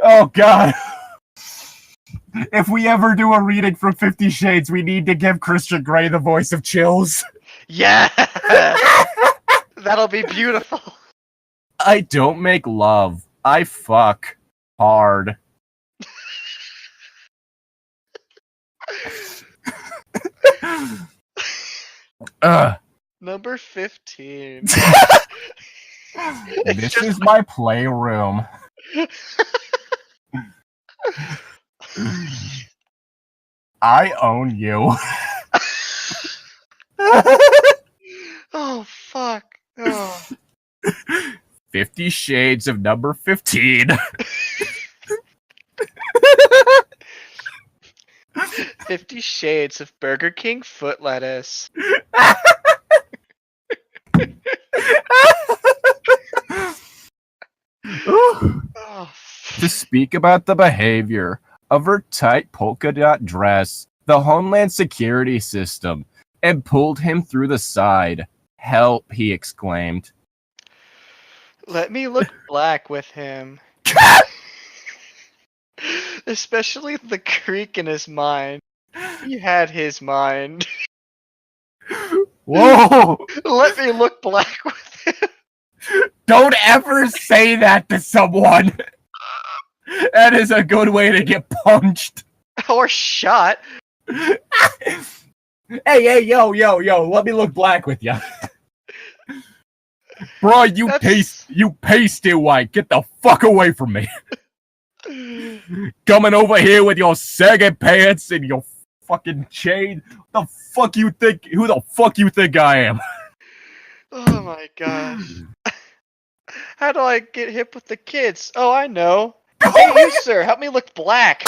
S2: Oh god. If we ever do a reading from 50 Shades, we need to give Christian Grey the voice of Chills.
S1: Yeah! That'll be beautiful.
S2: I don't make love. I fuck hard.
S1: Number 15.
S2: This is my playroom. I own you.
S1: Oh, fuck. Oh.
S2: 50 Shades of number 15.
S1: 50 Shades of Burger King foot lettuce. Oh,
S2: To speak about the behavior of her tight polka dot dress, the Homeland Security system, and pulled him through the side. Help, he exclaimed.
S1: let me look black with him. Especially the creak in his mind. He had his mind.
S2: Whoa!
S1: Let me look black with him.
S2: Don't ever say that to someone! That is a good way to get punched.
S1: Or shot.
S2: Hey, yo, let me look black with you. Bro, you pasty white, get the fuck away from me. Coming over here with your sagging pants and your fucking chain. Who the fuck you think I am?
S1: Oh my gosh. How do I get hip with the kids? Oh, I know. Hey, you, sir, help me look black.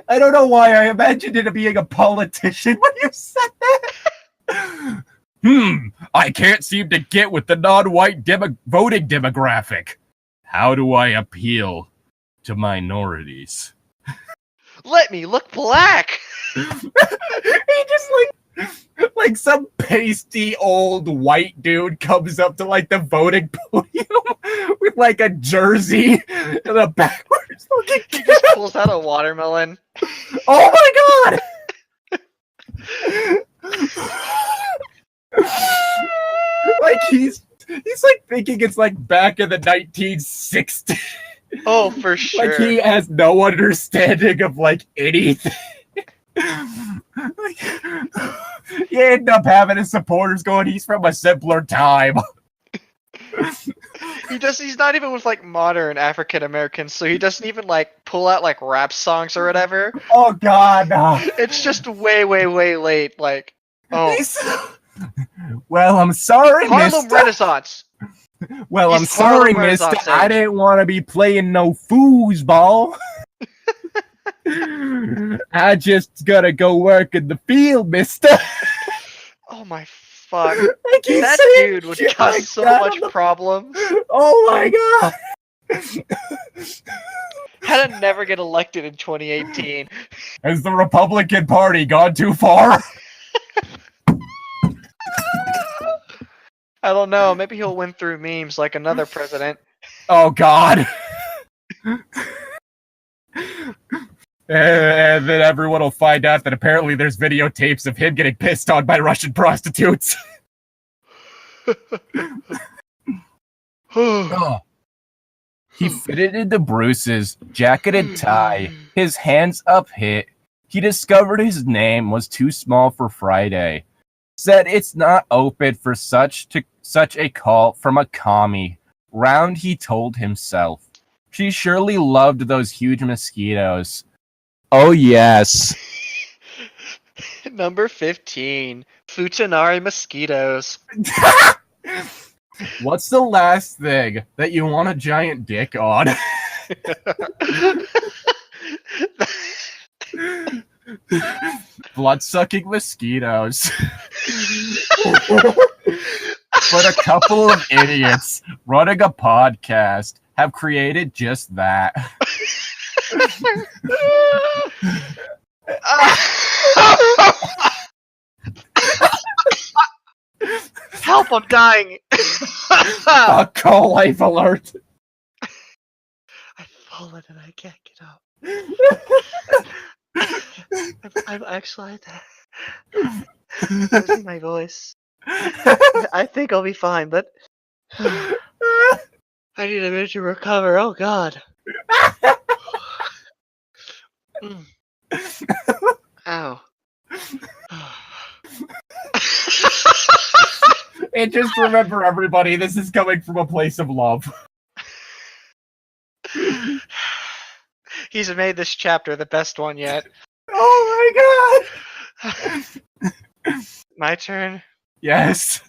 S2: I don't know why I imagined it being a politician when you said that. I can't seem to get with the non-white voting demographic. How do I appeal to minorities?
S1: Let me look black.
S2: He just like some pasty old white dude comes up to like the voting podium with like a jersey and a backwards looking.
S1: He just pulls out a watermelon.
S2: Oh my god! Like he's like thinking it's like back in the 1960s.
S1: Oh, for sure.
S2: Like he has no understanding of like anything. Like, you end up having his supporters going, he's from a simpler time.
S1: He's not even with like modern African Americans, so he doesn't even like pull out like rap songs or whatever.
S2: Oh god, no.
S1: It's just way late. Like, oh,
S2: well, I'm sorry,
S1: Harlem
S2: mister.
S1: Renaissance.
S2: Well,
S1: He's
S2: I'm sorry,
S1: Harlem
S2: mister.
S1: Renaissance
S2: I
S1: age.
S2: didn't want to be playing no foosball. I just gotta go work in the field, mister.
S1: Oh my fuck.
S2: Like he's
S1: That
S2: saying
S1: dude would
S2: shit
S1: cause
S2: like
S1: so
S2: that
S1: much
S2: on the-
S1: problems.
S2: Oh my god.
S1: How to never get elected in 2018.
S2: Has the Republican Party gone too far?
S1: I don't know. Maybe he'll win through memes like another president.
S2: Oh god. And then everyone will find out that apparently there's videotapes of him getting pissed on by Russian prostitutes. Oh. He fitted into Bruce's jacketed tie, his hands up hit. He discovered his name was too small for Friday. Said it's not open for such a call from a commie. Round, he told himself. She surely loved those huge mosquitoes. Oh yes.
S1: Number 15. Futanari mosquitoes.
S2: What's the last thing that you want a giant dick on? Blood-sucking mosquitoes. But a couple of idiots running a podcast have created just that.
S1: Help, I'm dying.
S2: Call life alert.
S1: I've fallen and I can't get up. I'm actually losing my voice. I think I'll be fine, but I need a minute to recover. Oh God. Ow.
S2: And just remember, everybody, this is coming from a place of love.
S1: He's made this chapter the best one yet.
S2: Oh my god!
S1: My turn?
S2: Yes.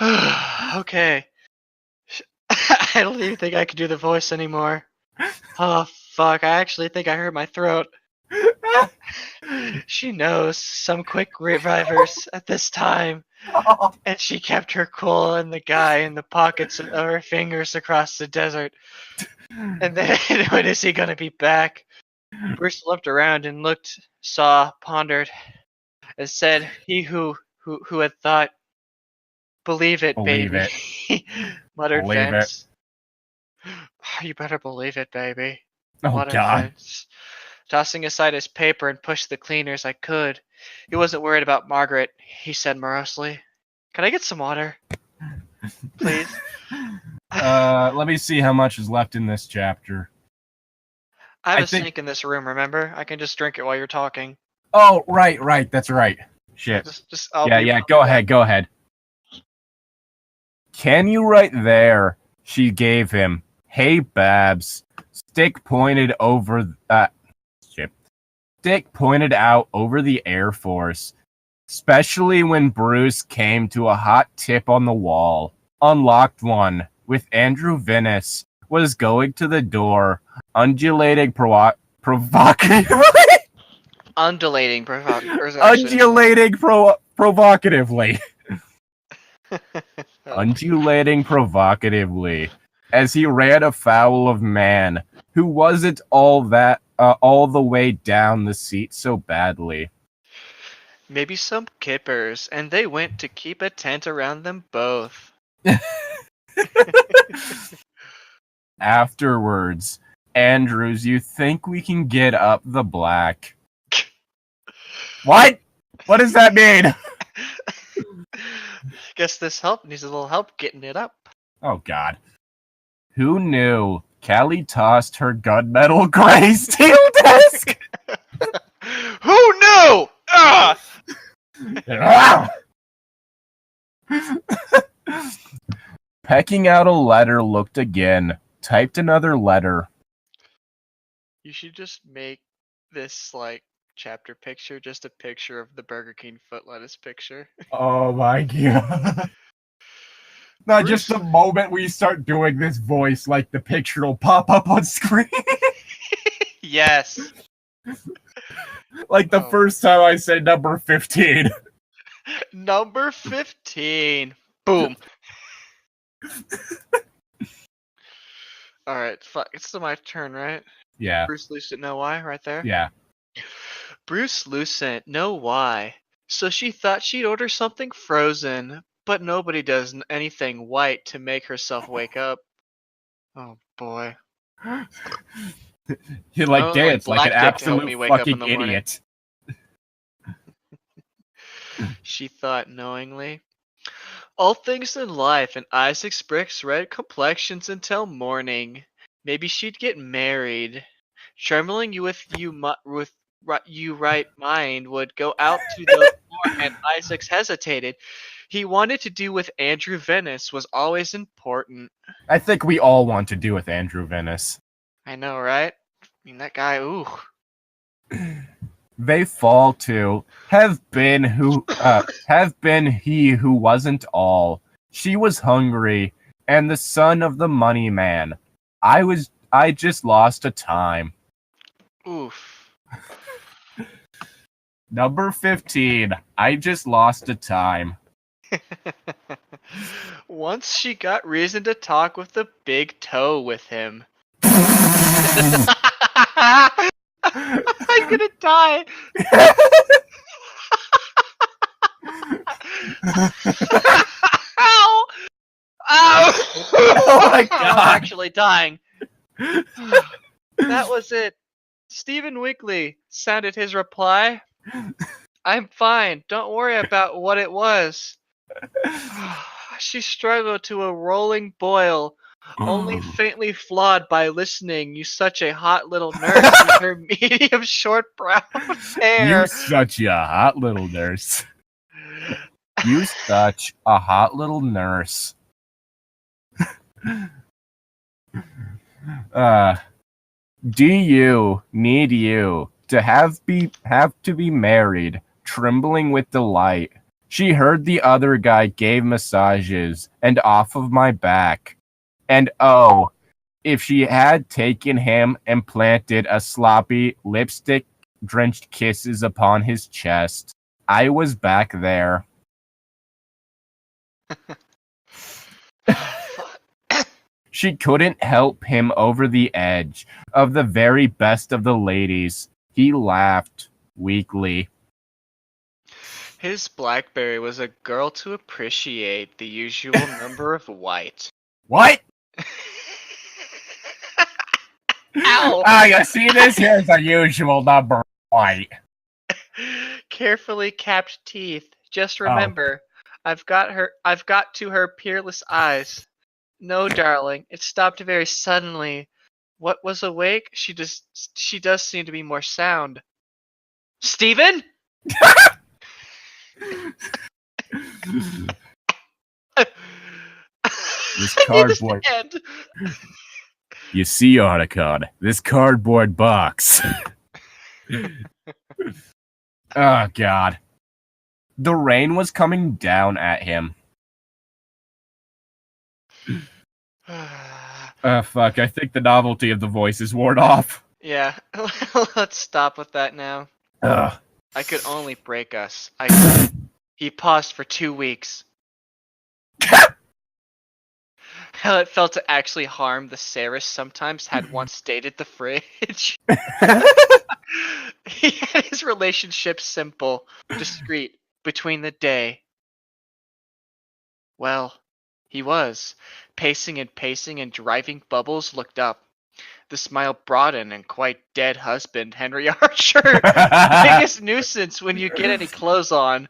S1: Okay. I don't even think I can do the voice anymore. Oh, fuck. I actually think I hurt my throat. She knows some quick revivers at this time, and she kept her cool and the guy in the pockets of her fingers across the desert. And then, when is he gonna be back? Bruce looked around and pondered, and said, "He who had thought, believe it,
S2: Believe
S1: baby."
S2: it.
S1: Muttered
S2: Believe
S1: Vince. You better believe it, baby.
S2: Oh
S1: Muttered
S2: god.
S1: Vince. Tossing aside his paper and pushed the cleaners I could. He wasn't worried about Margaret, he said morosely. Can I get some water? Please?
S2: Let me see how much is left in this chapter.
S1: I have a sink in this room, remember? I can just drink it while you're talking.
S2: Oh, right, that's right. Shit. Go ahead. Can you right there? She gave him. Hey, Babs. Stick pointed out over the Air Force, especially when Bruce came to a hot tip on the wall. Unlocked one, with Andrew Vinnis, was going to the door, undulating provocatively.
S1: Undulating
S2: provocatively. Undulating provocatively, as he ran afoul of man, who wasn't all the way down the seat so badly.
S1: Maybe some kippers, and they went to keep a tent around them both.
S2: Afterwards, Andrews, you think we can get up the black? What? What does that mean?
S1: Guess this needs a little help getting it up.
S2: Oh god. Who knew? Callie tossed her gunmetal gray steel disc!
S1: Who knew?
S2: Pecking out a letter, looked again. Typed another letter.
S1: You should just make this, chapter picture just a picture of the Burger King foot lettuce picture.
S2: Oh my god. Now, just the moment we start doing this voice, the picture will pop up on screen.
S1: Yes.
S2: First time I said number 15.
S1: Number 15. Boom. Alright, fuck. It's still my turn, right?
S2: Yeah.
S1: Bruce Lucent, know why? Right there?
S2: Yeah.
S1: Bruce Lucent, know why. So she thought she'd order something frozen, but nobody does anything white to make herself wake up. Oh boy.
S2: You dance like an absolute fucking idiot.
S1: She thought knowingly. All things in life, and Isaac's bricks red complexions until morning. Maybe she'd get married. Trembling with you right mind would go out to the door, and Isaac's hesitated. He wanted to do with Andrew Vinnis was always important.
S2: I think we all want to do with Andrew Vinnis.
S1: I know, right? I mean, that guy, ooh.
S2: They fall to have been he who wasn't all. She was hungry, and the son of the money man. I just lost a time.
S1: Oof.
S2: Number 15. I just lost a time.
S1: Once she got reason to talk with the big toe with him. I'm gonna die. Ow! Ow!
S2: Oh my God.
S1: I'm actually dying. That was it. Stephen Weekly sounded his reply. I'm fine. Don't worry about what it was. She struggled to a rolling boil, only faintly flawed by listening. You such a hot little nurse with her medium short brown hair.
S2: You such a hot little nurse. You such a hot little nurse. Do you need you to have to be married, trembling with delight? She heard the other guy gave massages and off of my back. And oh, if she had taken him and planted a sloppy lipstick-drenched kisses upon his chest, I was back there. She couldn't help him over the edge of the very best of the ladies. He laughed weakly.
S1: His BlackBerry was a girl to appreciate the usual number of white.
S2: What?
S1: Ow!
S2: You see this? Here's the usual number of white.
S1: Carefully capped teeth. Just remember, I've got to her peerless eyes. No, darling, it stopped very suddenly. What was awake? She does seem to be more sound. Steven?
S2: This cardboard. You see, Articon, this cardboard box. Oh, God. The rain was coming down at him. Fuck, I think the novelty of the voice is worn off.
S1: Yeah, let's stop with that now.
S2: Ugh.
S1: I could only break us. He paused for 2 weeks. How it felt to actually harm the Saris sometimes had once stated the fridge. He had his relationship simple, discreet, between the day. Well, he was. Pacing and driving Bubbles looked up. The smile broadened and quite dead husband, Henry Archer. Biggest nuisance when you get any clothes on.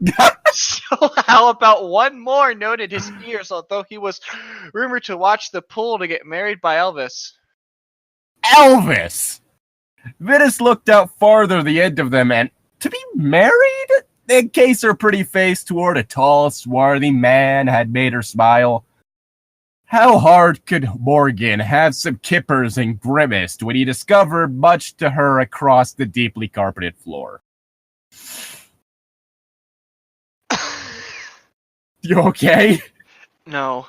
S1: So how about one more? Noted his ears, although he was rumored to watch the pool to get married by Elvis.
S2: Elvis! Vinis looked out farther the end of them and, to be married? In case her pretty face toward a tall, swarthy man had made her smile. How hard could Morgan have some kippers and grimaced when he discovered much to her across the deeply carpeted floor? You okay?
S1: No.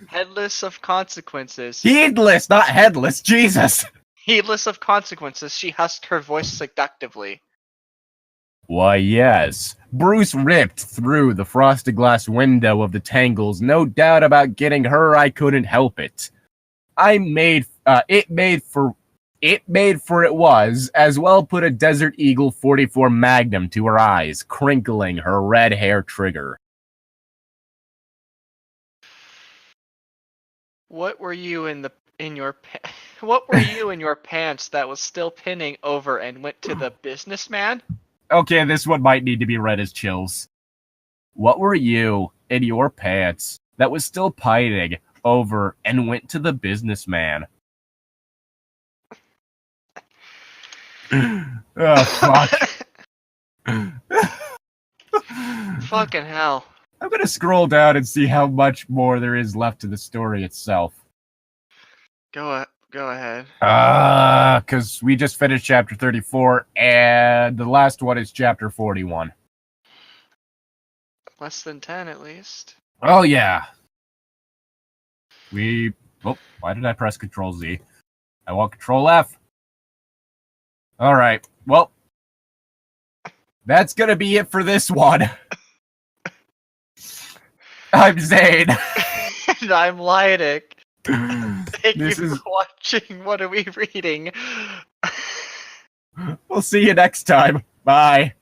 S1: Headless of consequences.
S2: Heedless, not headless, Jesus!
S1: Heedless of consequences, she husked her voice seductively.
S2: Why, yes. Bruce ripped through the frosted glass window of the Tangles, no doubt about getting her. I couldn't help it. It made for it was, as well put a Desert Eagle 44 Magnum to her eyes, crinkling her red hair trigger.
S1: What were you in your pants that was still pinning over and went to the businessman?
S2: Okay, this one might need to be read as chills. What were you in your pants that was still pining over and went to the businessman? Oh, fuck.
S1: Fucking hell.
S2: I'm gonna scroll down and see how much more there is left to the story itself.
S1: Go ahead.
S2: Because we just finished chapter 34, and the last one is chapter 41.
S1: Less than 10, at least.
S2: Oh, yeah. Why did I press Control Z? I want Control F. Alright, well. That's gonna be it for this one. I'm Zane.
S1: And I'm Llytic. Thank
S2: This
S1: you for watching. What are we reading?
S2: We'll see you next time. Bye.